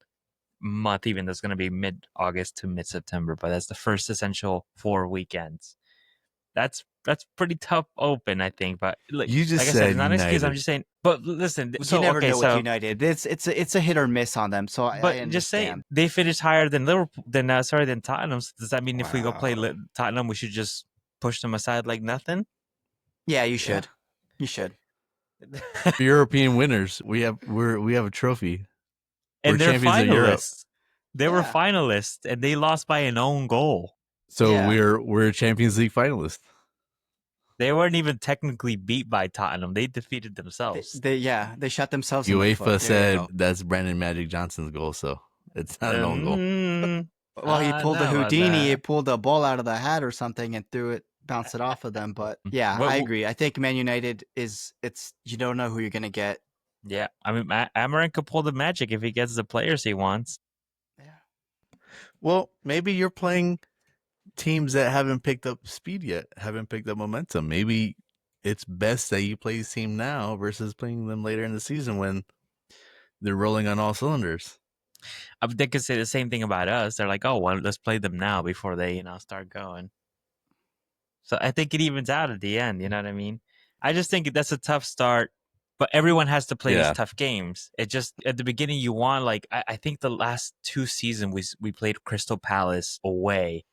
month, even that's going to be mid-August to mid-September. But that's the first essential 4 weekends. That's pretty tough open, I think. But look, you just like said I said, it's not an excuse. United. I'm just saying. But listen, you never know with United. It's a hit or miss on them. So but I understand. Just say they finished higher than Liverpool. Than Tottenham. So does that mean if we go play Tottenham, we should just push them aside like nothing? Yeah, you should. Yeah. You should. European winners. We have a trophy. And they're finalists. They were finalists, and they lost by an own goal. So we're Champions League finalists. They weren't even technically beat by Tottenham. They defeated themselves. They shot themselves. UEFA said that's Brandon Magic Johnson's goal, so it's not an own goal. Well, he pulled the Houdini. He pulled a ball out of the hat or something and bounced it off of them. But yeah, I agree. I think Man United you don't know who you're gonna get. Yeah, I mean, Amarin could pull the magic if he gets the players he wants. Well, maybe you're playing teams that haven't picked up speed yet, haven't picked up momentum. Maybe it's best that you play this team now versus playing them later in the season when they're rolling on all cylinders. They could say the same thing about us. They're like, oh, well, let's play them now before they, start going. So I think it evens out at the end. You know what I mean? I just think that's a tough start, but everyone has to play these Yeah. tough games. It just at the beginning you want like I think the last 2 seasons we played Crystal Palace away,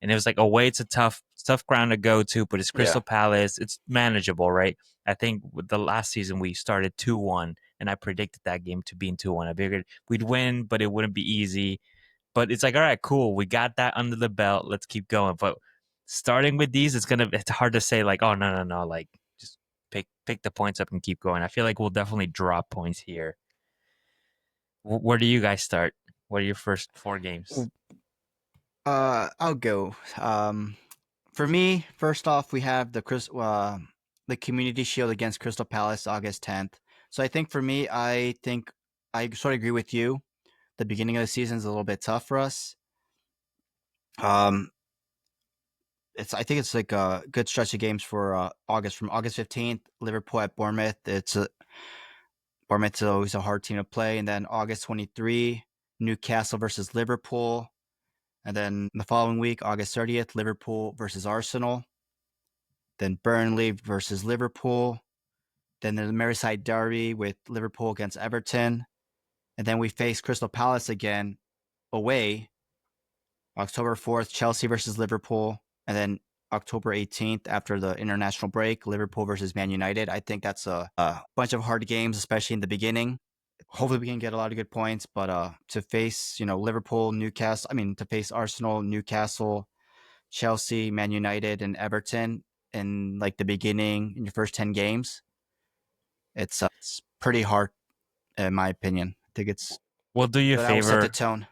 and it was like away. It's a tough ground to go to, but it's Crystal Palace. It's manageable, right? I think with the last season we started 2-1, and I predicted that game to be in 2-1. I figured we'd win, but it wouldn't be easy. But it's like, all right, cool. We got that under the belt. Let's keep going. But starting with these, it's hard to say like, oh no, like just pick the points up and keep going. I feel like we'll definitely drop points here. Where do you guys start? What are your first 4 games? I'll go. For me, first off, we have the Community Shield against Crystal Palace, August 10th. So I think for me, I think I sort of agree with you. The beginning of the season is a little bit tough for us. I think it's like a good stretch of games for August. From August 15th, Liverpool at Bournemouth. Bournemouth's always a hard team to play. And then August 23, Newcastle versus Liverpool. And then the following week, August 30th, Liverpool versus Arsenal. Then Burnley versus Liverpool. Then the Merseyside Derby with Liverpool against Everton. And then we face Crystal Palace again away. October 4th, Chelsea versus Liverpool. And then October 18th, after the international break, Liverpool versus Man United. I think that's a bunch of hard games, especially in the beginning. Hopefully we can get a lot of good points, but to face, Liverpool, to face Arsenal, Newcastle, Chelsea, Man United, and Everton in like the beginning in your first 10 games, it's pretty hard in my opinion. I think We'll do you a that will set the favor. tone.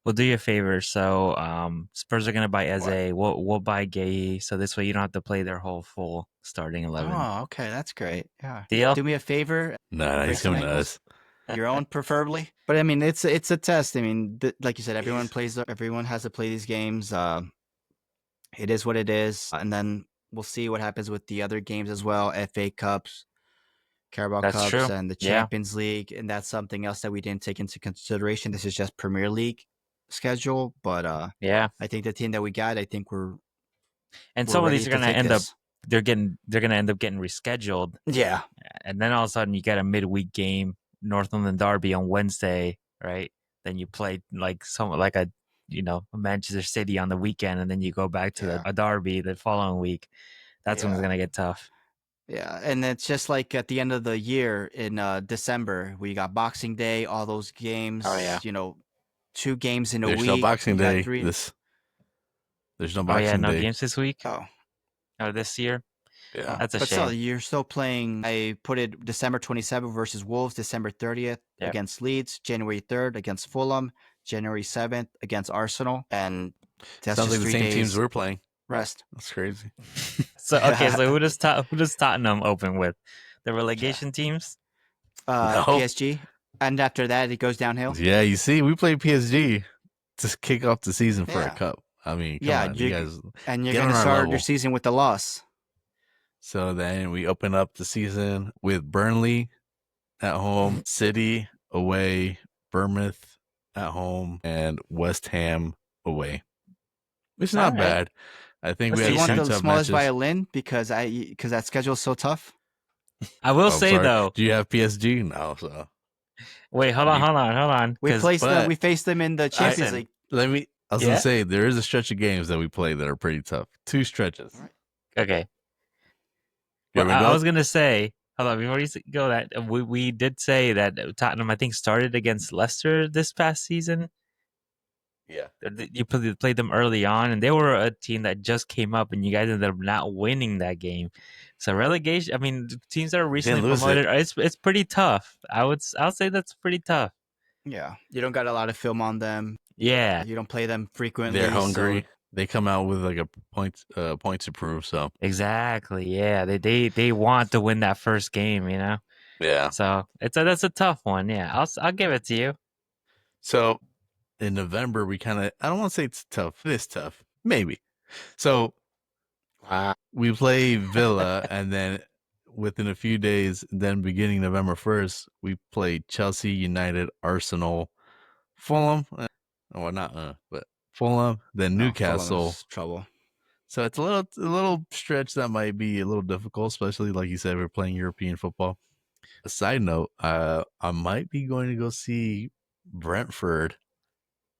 We'll do you a favor. So Spurs are gonna buy Eze. We'll buy Gay, so this way you don't have to play their whole full starting 11. Oh, okay, that's great. Yeah, Deal? do me a favor. Nah, he's Break some coming to ankles. us. Your own, preferably. But I mean, it's a test. I mean, like you said, everyone has to play these games. It is what it is, and then we'll see what happens with the other games as well. FA Cups, Carabao That's Cups, true. and the Yeah. Champions League, and that's something else that we didn't take into consideration. This is just Premier League schedule, but Yeah. I think the team that we got, I think we're And some of ready these are to gonna take end up this. they're gonna end up getting rescheduled. Yeah, And then all of a sudden you get a midweek game, Northumberland Derby on Wednesday, right? Then you play like a Manchester City on the weekend, and then you go back to a derby the following week. That's when it's gonna get tough. Yeah, and it's just like at the end of the year in December, we got Boxing Day, all those games. Oh, yeah. 2 games in a There's week. no Boxing You got Day. 3. There's no Oh Boxing yeah, no Day. games this week Oh, or this year. Yeah. That's a but shame. still, you're still playing. I put it December 27th versus Wolves, December 30th Yep. against Leeds, January 3rd against Fulham, January 7th against Arsenal, and that's Sounds just like the 3 same days teams we're playing. rest. That's crazy. So who does Tottenham open with? The relegation teams? No. PSG, and after that it goes downhill. Yeah, you see, we played PSG to kick off the season for a Yeah. cup. I mean, come Yeah, on, you guys. And you're get going to on our start level. your season with a loss. So then we open up the season with Burnley at home, City away, Bournemouth at home, and West Ham away. It's not All right. bad. I think we Do you had want 2 the tough smallest matches. violin because that schedule's so tough? I will I'm say sorry. though. Do you have PSG? No, so Wait, hold on. We 'cause- faced them in the Champions Listen. League. I was Yeah? gonna say there is a stretch of games that we play that are pretty tough. 2 stretches. Okay. You Well, ever I go? was gonna say, hold on, before you go, that we did say that Tottenham, I think, started against Leicester this past season. Yeah. You played them early on, and they were a team that just came up, and you guys ended up not winning that game. So relegation, I mean, teams that are recently lose promoted, it's pretty tough. I'll say that's pretty tough. Yeah, you don't got a lot of film on them. Yeah, You don't play them frequently. They're hungry. So They come out with like a point to prove. So exactly. Yeah, they want to win that first game, yeah. So that's a tough one. Yeah, I'll give it to you. So in November, we kind of, I don't want to say it's tough. It is tough. Maybe. So we play Villa, and then within a few days, then beginning November 1st, we play Chelsea, United, Arsenal, Fulham. Well, not but Fulham, then No, Fulham Newcastle. is trouble. So it's a little stretch that might be a little difficult, especially like you said, we're playing European football. A side note, I might be going to go see Brentford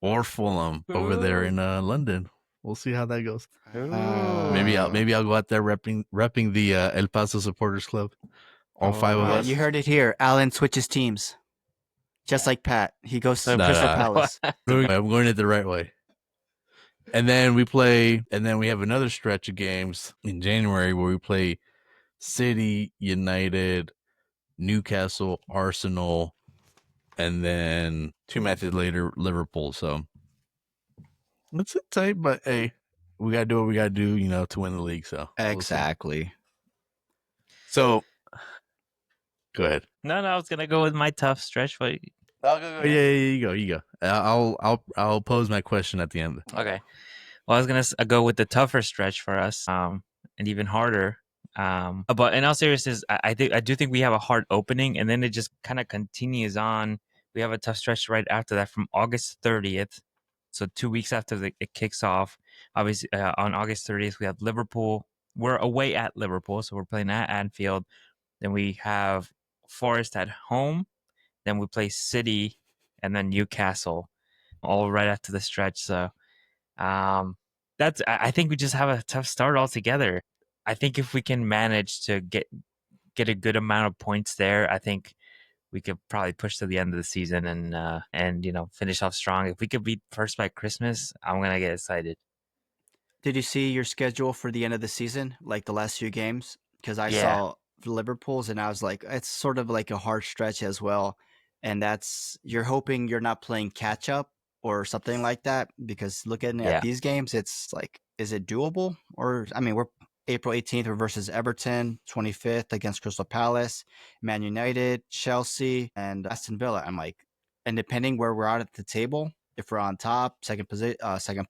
or Fulham over there in London. We'll see how that goes. Maybe I'll go out there repping the El Paso Supporters Club. All five of us. You heard it here. Alan switches teams, just like Pat. He goes to Crystal Palace. I'm going it the right way. And then we have another stretch of games in January where we play City, United, Newcastle, Arsenal, and then 2 matches later, Liverpool. So it's tight, but hey, we gotta do what we gotta do, to win the league. So Exactly. So go ahead. No, I was gonna go with my tough stretch, but I'll go. Yeah, you go. I'll pose my question at the end. Okay. Well, I was gonna go with the tougher stretch for us, and even harder. But in all seriousness, I do think we have a hard opening, and then it just kind of continues on. We have a tough stretch right after that from August 30th, so 2 weeks after it kicks off. Obviously, on August 30th, we have Liverpool. We're away at Liverpool, so we're playing at Anfield. Then we have Forest at home. Then we play City, and then Newcastle, all right after the stretch. So. I think we just have a tough start altogether. I think if we can manage to get a good amount of points there, I think we could probably push to the end of the season and finish off strong. If we could be first by Christmas, I'm gonna get excited. Did you see your schedule for the end of the season, like the last few games? Because I saw Liverpool's, and I was like, it's sort of like a hard stretch as well. And you're hoping you're not playing catch up or something like that, because looking at these games, it's like, is it doable? Or, I mean, we're April 18th versus Everton, 25th against Crystal Palace, Man United, Chelsea, and Aston Villa. I'm like, and depending where we're at the table, if we're on top, second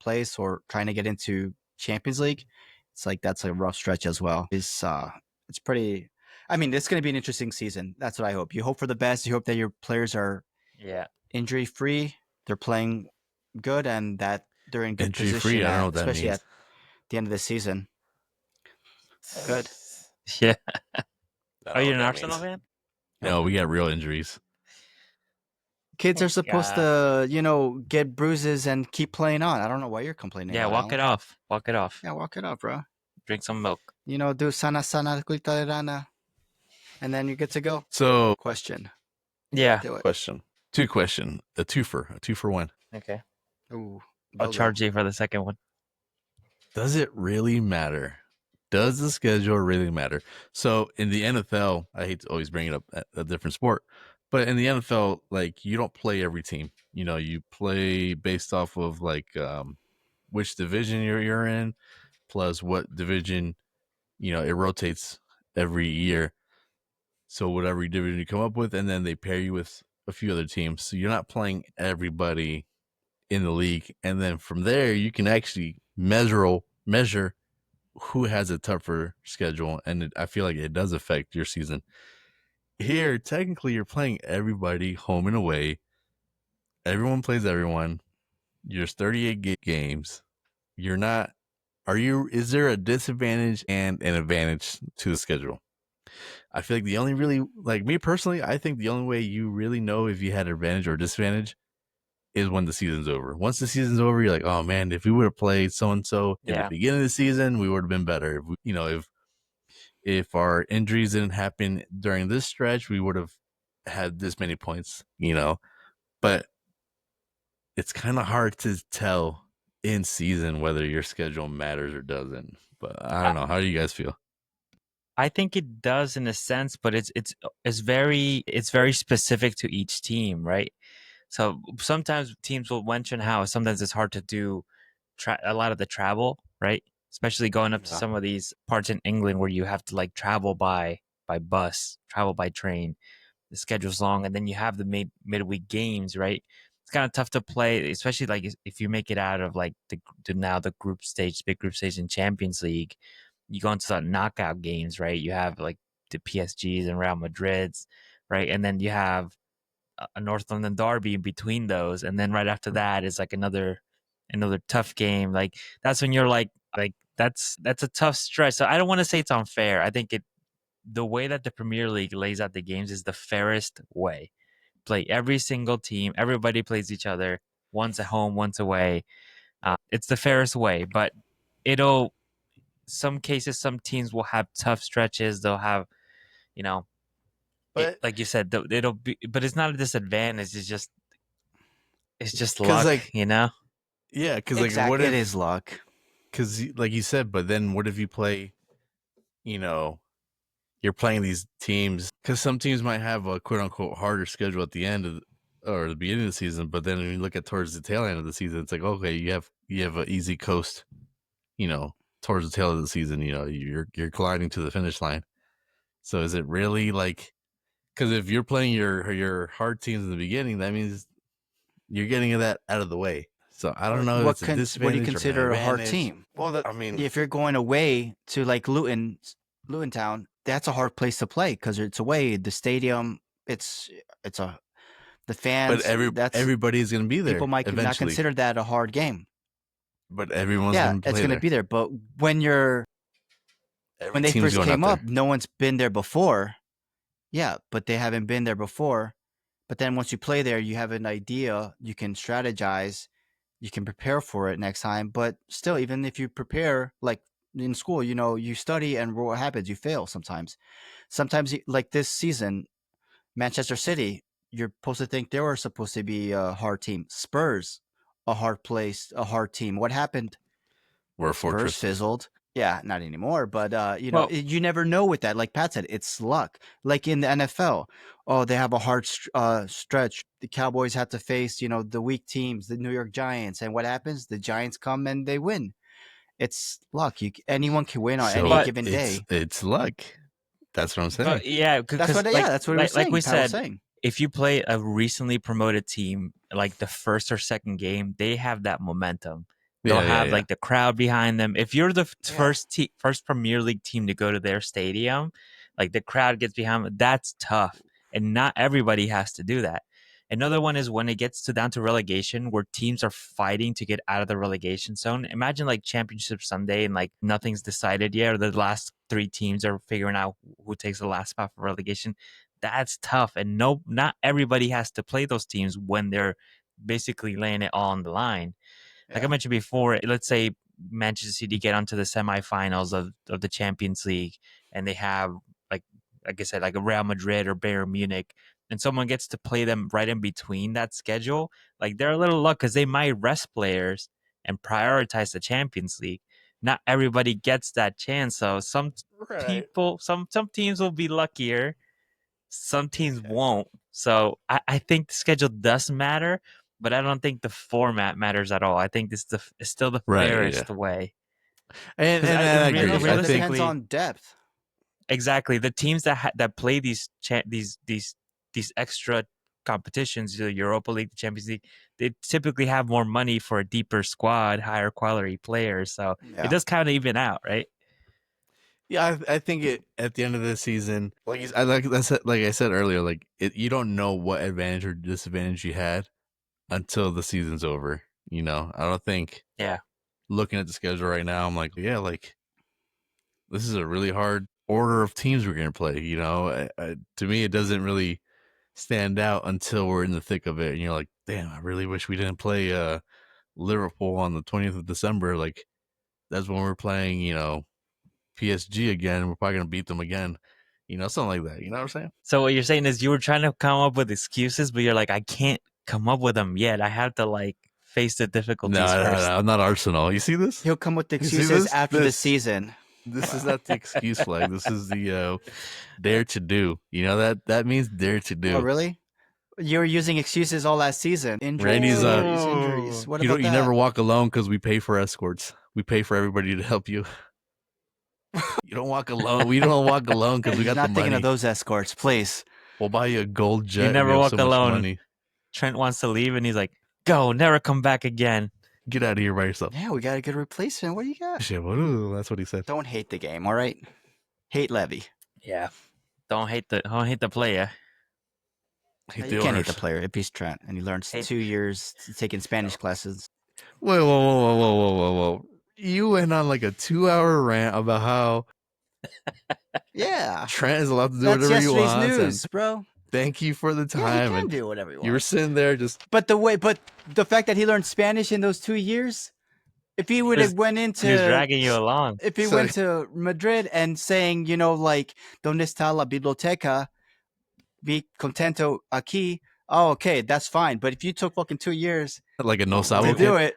place, or trying to get into Champions League, it's like that's a rough stretch as well. It's pretty. I mean, it's going to be an interesting season. That's what I hope. You hope for the best. You hope that your players are injury free. They're playing good, and that they're in good position, I don't know what that especially means. at the end of the season. Good. Yeah. Are you an Arsenal fan? No, we got real injuries. Kids are supposed to, get bruises and keep playing on. I don't know why you're complaining. Yeah, walk it off. Walk it off. Yeah, walk it off, bro. Drink some milk. Do sana culita de rana, and then you're good to go. So, question. Yeah. Do it. Question. 2 question. A 2 for 1. Okay. Ooh, I'll charge you for the second one. Does it really matter? Does the schedule really matter? So in the NFL, I hate to always bring it up at a different sport, but in the NFL, like, you don't play every team. You play based off of like which division you're in, plus what division, it rotates every year. So whatever division you come up with, and then they pair you with a few other teams. So you're not playing everybody in the league. And then from there, you can actually measure who has a tougher schedule. And I feel like it does affect your season. Here, technically, you're playing everybody home and away. Everyone plays everyone. There's 38 games. Is there a disadvantage and an advantage to the schedule? I feel like the only really, like me personally, I think the only way you really know if you had an advantage or disadvantage is when the season's over. Once the season's over, you're like, oh man, if we would have played so-and-so at the beginning of the season, we would have been better. If our injuries didn't happen during this stretch, we would have had this many points, but it's kind of hard to tell in season whether your schedule matters or doesn't. But I don't know. How do you guys feel? I think it does in a sense, but it's very specific to each team, right? So sometimes teams will mention how sometimes it's hard to do a lot of the travel, right? Especially going up to some of these parts in England where you have to like travel by bus, travel by train. The schedule's long, and then you have the midweek games, right? it's kind of tough to play, especially like if you make it out of like the group stage, big group stage in Champions League. You go into the knockout games, right? You have like the PSGs and Real Madrids, right? And then you have a North London derby in between those, and then right after that is like another tough game. Like that's when you're like that's a tough stretch. So I don't want to say it's unfair. I think the way that the Premier League lays out the games is the fairest way. Play every single team. Everybody plays each other. One's at home, one's away. It's the fairest way, but some cases, some teams will have tough stretches. They'll have, But like you said, it'll be, but it's not a disadvantage. It's just because luck, yeah, because like Exactly, what it if is luck. because like you said, but then what if you play, you're playing these teams because some teams might have a quote unquote harder schedule at the end of or the beginning of the season, but then when you look at towards the tail end of the season, it's like okay, you have an easy coast, towards the tail of the season. You're gliding to the finish line. So is it really like? Because if you're playing your hard teams in the beginning, that means you're getting that out of the way. So I don't know if it's a What do you disadvantage or consider a hard advantage. team? Well, I mean, If you're going away to like Luton Town, that's a hard place to play because it's away. The stadium, it's a the but fans. That's everybody's going to be there people might not eventually. consider that a hard game. But everyone's Yeah, going to it's play going to there. be there. But when Every they team's first going out came up, there. no one's been there before. Yeah, but they haven't been there before. But then once you play there, you have an idea. You can strategize. You can prepare for it next time. But still, even if you prepare, like in school, you study, and what happens? You fail sometimes. Sometimes, like this season, Manchester City, you're supposed to think they were supposed to be a hard team. Spurs, a hard place, a hard team. What happened? We're a Spurs fortress. fizzled. Yeah, not anymore. But Well- you never know with that. Like Pat said, it's luck. Like in the NFL, oh, they have a hard stretch. The Cowboys have to face the weak teams, the New York Giants, and what happens? The Giants come and they win. It's luck. Anyone can win on any So given day. it's luck. That's what I'm saying. But yeah, That's what. like, That's what we were saying. like we Pat was said, saying. if you play a recently promoted team, like the first or second game, they have that momentum. They'll have like the crowd behind them. If you're the first Premier League team to go to their stadium, like the crowd gets behind them, that's tough. And not everybody has to do that. Another one is when it gets down to relegation, where teams are fighting to get out of the relegation zone. Imagine like Championship Sunday and like nothing's decided yet, or the last three teams are figuring out who takes the last spot for relegation. That's tough, and not everybody has to play those teams when they're basically laying it all on the line. Like I mentioned before, let's say Manchester City get onto the semifinals of the Champions League, and they have like I said, like a Real Madrid or Bayern Munich, and someone gets to play them right in between that schedule. Like they're a little luck because they might rest players and prioritize the Champions League. Not everybody gets that chance, so some people, some teams will be luckier, some teams won't. So I think the schedule does matter, but I don't think the format matters at all. I think it's still the fairest way. And I agree. It also I depends think on depth. Exactly. The teams that play these extra competitions, the Europa League, the Champions League, they typically have more money for a deeper squad, higher quality players. So it does kind of even out, right? Yeah, I think it at the end of the season, like I said earlier, like you don't know what advantage or disadvantage you had until the season's over. I don't think. Yeah. Looking at the schedule right now, I'm like, yeah, like this is a really hard order of teams we're gonna play. To me, it doesn't really stand out until we're in the thick of it, and you're like, damn, I really wish we didn't play Liverpool on the 20th of December. Like that's when we're playing, PSG again. We're probably gonna beat them again. Something like that. You know what I'm saying? So what you're saying is you were trying to come up with excuses, but you're like, I can't come up with them yet. I have to like face the difficulties first. No, I'm not Arsenal. You see this? He'll come with the excuses after the season. This is not the excuse flag. This is the dare to do. That means dare to do. Oh, really? You were using excuses all last season. Randy's Injuries. What about that? You never walk alone because we pay for escorts. We pay for everybody to help you. You don't walk alone. We don't walk alone because we got the money. Not thinking of those escorts, please. We'll buy you a gold jet. You never walk so much alone. money. Trent wants to leave, and he's like, "Go, never come back again." Get out of here by yourself. Yeah, we got a good replacement. What do you got? Shit, that's what he said. Don't hate the game, all right? Hate Levy. Yeah, don't hate the player. You can't hate the player if he's Trent and he learns 2 years taking Spanish classes. Whoa. You went on like a 2-hour rant about how Yeah. Trent is allowed to do That's whatever he yesterday's wants. news, bro. Thank you for the Yeah, time. he can and do whatever he wants. you were sitting there just. But the fact that he learned Spanish in those 2 years, if he would have went into, He was dragging you along. if he went to Madrid and saying, like, ¿Dónde está la biblioteca? Be contento aquí. Oh, okay, that's fine. But if you took fucking 2 years Like a no to salvo do kid. it,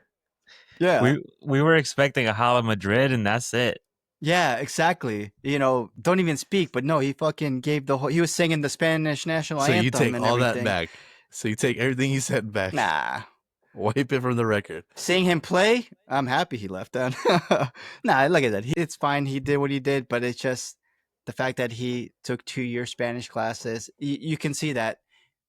yeah. We were expecting a Hala Madrid, and that's it. Yeah, exactly. Don't even speak. But no, he fucking gave the whole. He was singing the Spanish national So anthem. you take and all everything. that back. So you take everything you said back. Nah. Wipe it from the record. Seeing him play, I'm happy he left then. Nah, like I said, it's fine. He did what he did, but it's just the fact that he took 2-year Spanish classes. You can see that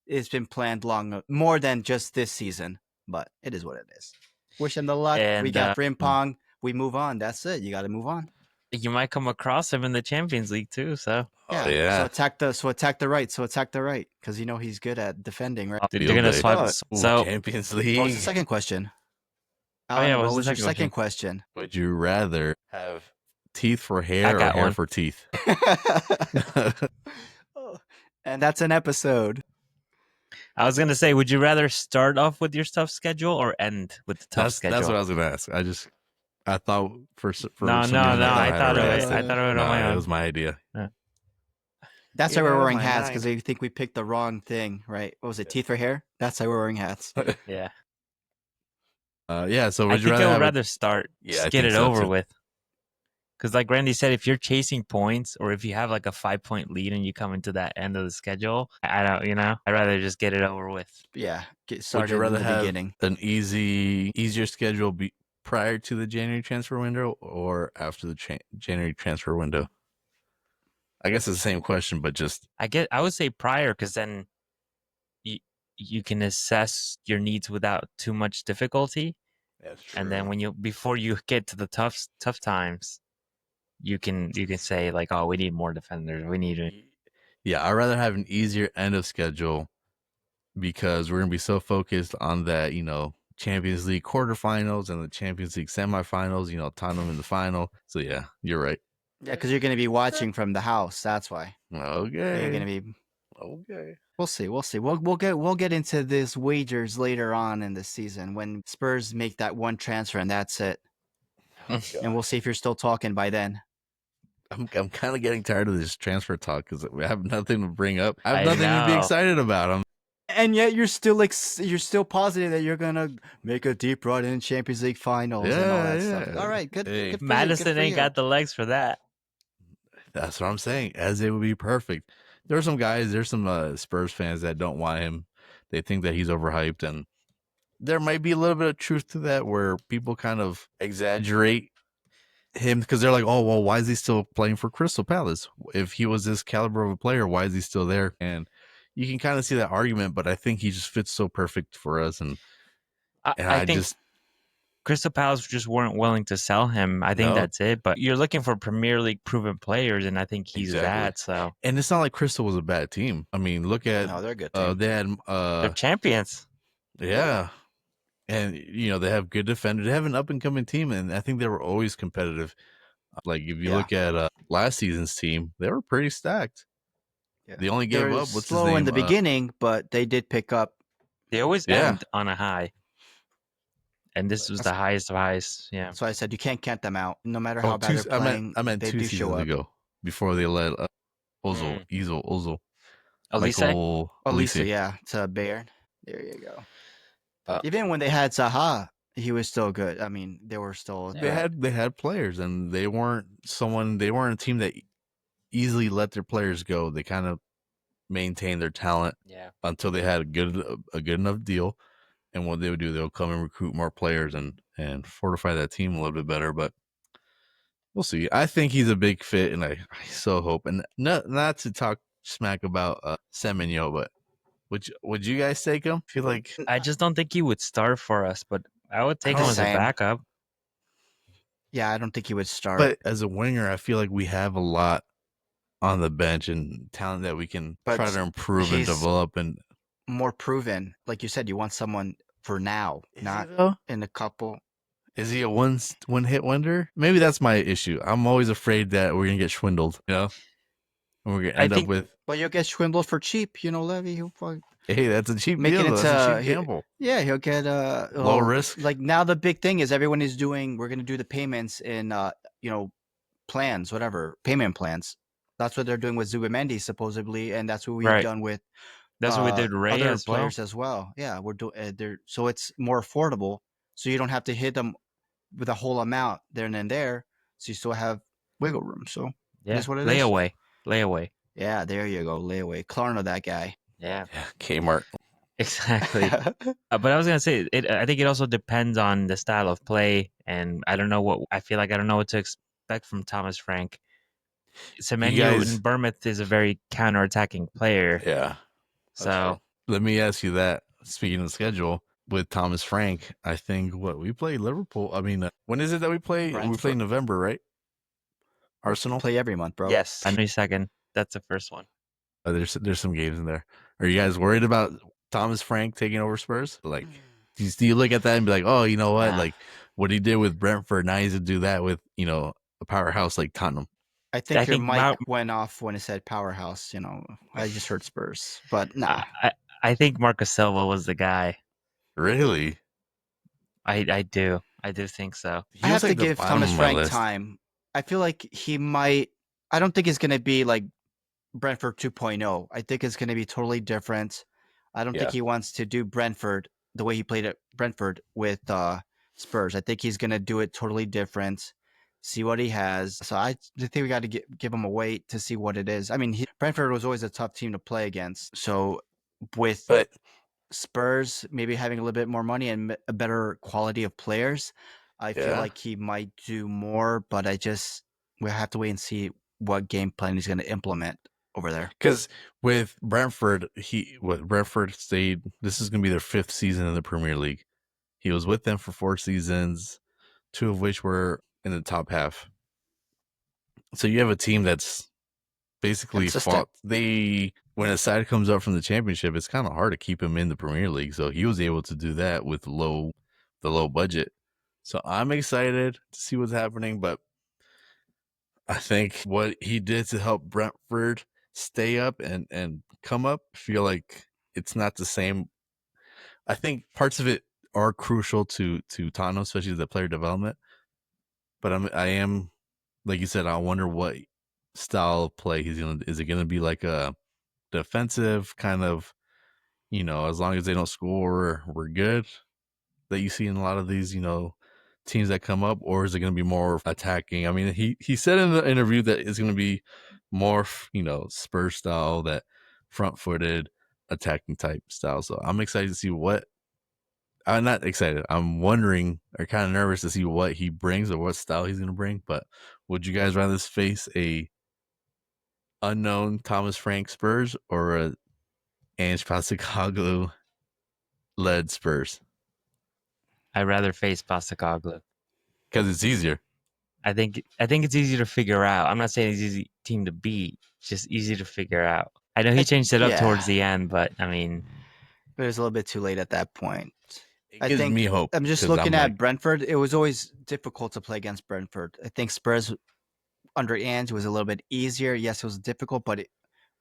it's been planned more than just this season. But it is what it is. Wish him the luck. And, we got Frimpong. We move on. That's it. You got to move on. You might come across him in the Champions League too. So So attack the right. Because he's good at defending, right? they're gonna swipe. So Champions League. What was the second question? Oh, yeah, what was your second question? Would you rather have teeth for hair I or got hair one. for teeth? And that's an episode. I was gonna say, would you rather start off with your tough schedule or end with the tough schedule? That's what I was gonna ask. I thought for No, some no, reason no, I had thought of already it. asked I thought of it on my It own. was my idea. That's Yeah, why we're wearing my hats nine. because they think we picked the wrong thing, right? What was it? Teeth for hair? That's why we're wearing hats. Yeah, Yeah. So I would you think rather I would have rather start. Yeah, Just I get think it so, over too. with. Because, like Randy said, if you're chasing points or if you have like a 5-point lead and you come into that end of the schedule, I don't. I'd rather just get it over with. Yeah, get Would started you rather in the have beginning. an easier schedule prior to the January transfer window or after the January transfer window? I guess it's the same question, but just I would say prior, because then you can assess your needs without too much difficulty, and then before you get to the tough times, you can say like, oh, we need more defenders. We need. Yeah, I'd rather have an easier end of schedule because we're gonna be so focused on that, Champions League quarterfinals and the Champions League semifinals. Tottenham in the final. So yeah, you're right. Yeah, because you're going to be watching from the house. That's why. Okay. You're going to be. Okay. We'll see. We'll get into this wagers later on in the season when Spurs make that one transfer and that's it. And we'll see if you're still talking by then. I'm kind of getting tired of this transfer talk because we have nothing to bring up. I have I nothing to be know. excited about. And yet you're still positive that you're gonna make a deep run in Champions League finals and all that stuff. Yeah. All right, good. Hey. Good for Madison you, ain't got the legs for that. That's what I'm saying. As it would be perfect. There's some Spurs fans that don't want him. They think that he's overhyped, and there might be a little bit of truth to that, where people kind of exaggerate him because they're like, "Oh, well, why is he still playing for Crystal Palace? If he was this caliber of a player, why is he still there?" And you can kind of see that argument, but I think he just fits so perfect for us, and I think Crystal Palace just weren't willing to sell him. I think that's it. But you're looking for Premier League proven players, and I think he's that. So, and it's not like Crystal was a bad team. I mean, look at No, they're a good team. they had they're champions. yeah, and they have good defenders. They have an up and coming team, and I think they were always competitive. Like if you look at last season's team, they were pretty stacked. Yeah. They only gave up. What's slow his name? in the beginning, but they did pick up. They always end on a high. And this was the highest of highs. Yeah. So I said you can't count them out, no matter how bad they're playing. I meant they 2 do show seasons up. ago, before they led Ozil. Elise, yeah, to Bayern. There you go. Even when they had Zaha, he was still good. I mean, they were still. They had players, and they weren't a team that easily let their players go. They kind of maintained their talent until they had a good enough deal. And what they would do, they'll come and recruit more players and fortify that team a little bit better. But we'll see. I think he's a big fit, and I so hope. And not to talk smack about Semenyo, but Would you guys take him? I feel like I just don't think he would start for us, but I would take I him don't- as a Same. backup. Yeah, I don't think he would start. but as a winger, I feel like we have a lot on the bench and talent that we can But try to improve and he's- develop. And More proven. Like you said, you want someone for now, not though? in a couple. Is he a one hit wonder? Maybe that's my issue. I'm always afraid that we're gonna get swindled, you know, and we're gonna I end think- up with But you'll get swindled for cheap, Levy. He'll probably, hey, that's a cheap Make it deal. That's a into- cheap gamble. yeah, he'll get Low risk. Like now, the big thing is everyone is doing. We're gonna do the payments in plans, whatever payment plans. That's what they're doing with Zubimendi supposedly, and that's what we've Right. done with That's what we did Ray other as well. players as well. Yeah, we're doing. So it's more affordable. So you don't have to hit them with a whole amount there and there. So you still have wiggle room. So Yeah, is what it is. layaway. yeah, there you go, layaway. Klarna, that guy. Yeah, Yeah, Kmart. exactly. But I was gonna say, I think it also depends on the style of play, and I don't know what to expect from Thomas Frank. Semenyo guys- in Bournemouth is a very counter-attacking player, Yeah. so Let me ask you that. Speaking of schedule, with Thomas Frank, I think we play Liverpool. I mean, when is it that we play? We Brentford. play in November, right? Arsenal. Play every month, bro. yes, I know second. That's the first one. There's some games in there. Are you guys worried about Thomas Frank taking over Spurs? Like, do you look at that and be like, oh, you know what? Nah. Like what he did with Brentford, now he's gonna do that with a powerhouse like Tottenham. I think I your think mic went off when it said powerhouse. I just heard Spurs, but nah. I think Marcus Silva was the guy. Really? I do think so. He I was, have like, to the give bottom Thomas of my Frank list. time. I feel like he might. I don't think it's going to be like Brentford 2.0. I think it's going to be totally different. I don't think Yeah. he wants to do Brentford the way he played at Brentford with Spurs. I think he's going to do it totally different. See what he has. So I think we got to give him a wait to see what it is. I mean, Brentford was always a tough team to play against. So with But Spurs maybe having a little bit more money and a better quality of players, I feel Yeah. like he might do more, but we have to wait and see what game plan he's going to implement over there. because with Brentford, Brentford stayed. This is gonna be their 5th season in the Premier League. He was with them for 4 seasons, 2 of which were in the top half. So you have a team that's basically Consistent. fought. When a side comes up from the championship, it's kind of hard to keep him in the Premier League. So he was able to do that with the low budget. So I'm excited to see what's happening, but I think what he did to help Brentford stay up and come up, I feel like it's not the same. I think parts of it are crucial to Tottenham, especially the player development. But I am, like you said, I wonder what style of play is it gonna be like a defensive kind of, as long as they don't score, we're good, that you see in a lot of these, teams that come up, or is it going to be more attacking? I mean, he said in the interview that it's going to be more, Spurs style, that front-footed attacking type style. So I'm excited to see I'm not excited. I'm wondering, or kind of nervous to see what he brings or what style he's going to bring. But would you guys rather face a unknown Thomas Frank Spurs or a Ange Postecoglou led Spurs? I'd rather face Postecoglou. Because it's easier. I think it's easy to figure out. I'm not saying it's easy team to beat, it's just easy to figure out. I know he changed it up yeah. towards the end, but I mean, But it was a little bit too late at that point. It I gives think me hope. I'm just 'cause looking at like, Brentford. It was always difficult to play against Brentford. I think Spurs under Ange was a little bit easier. Yes, it was difficult, but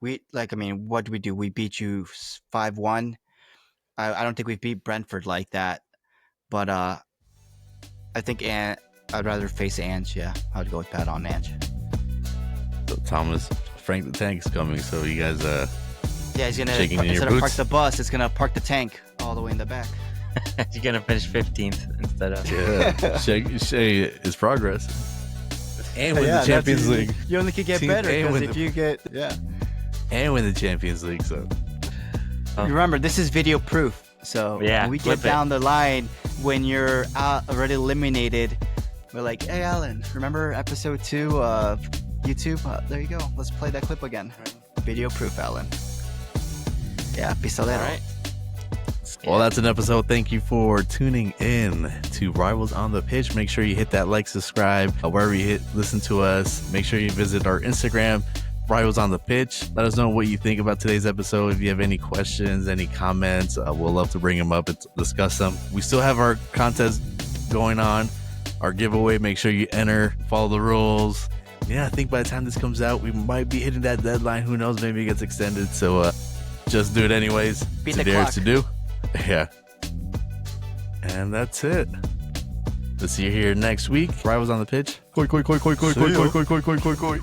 what did we do? We beat you 5-1. I don't think we beat Brentford like that. But I think I'd rather face Ange. Yeah, I'd go with Pat on Ange. so Thomas Frank the Tank's coming. So you guys, Yeah, he's gonna Shaking in your instead of park boots? the bus, it's gonna park the tank all the way in the back. you're gonna finish 15th instead of. yeah, shake his progress and win Yeah, the Champions that's- League You only could get Team better A because with if the- you get and win the Champions League. So Remember, this is video proof. So Yeah, when we flip get it. down the line, when you're already eliminated, we're like, hey, Alan, remember episode 2 of YouTube? There you go. Let's play that clip again. Video proof, Alan. Yeah, pistolero. All right. Well, that's an episode. Thank you for tuning in to Rivals on the Pitch. Make sure you hit that like, subscribe, wherever you listen to us. Make sure you visit our Instagram, Rivals on the Pitch. Let us know what you think about today's episode. If you have any questions, any comments, we'll love to bring them up and discuss them. We still have our contest going on, our giveaway. Make sure you enter, follow the rules. Yeah, I think by the time this comes out, we might be hitting that deadline. Who knows? Maybe it gets extended. So just do it anyways. Beat to the dare clock. to do. Yeah. And that's it. We'll see you here next week. Rivals on the Pitch. Koi, koi, koi, koi, koi, koi, koi, koi, koi, koi, koi, koi.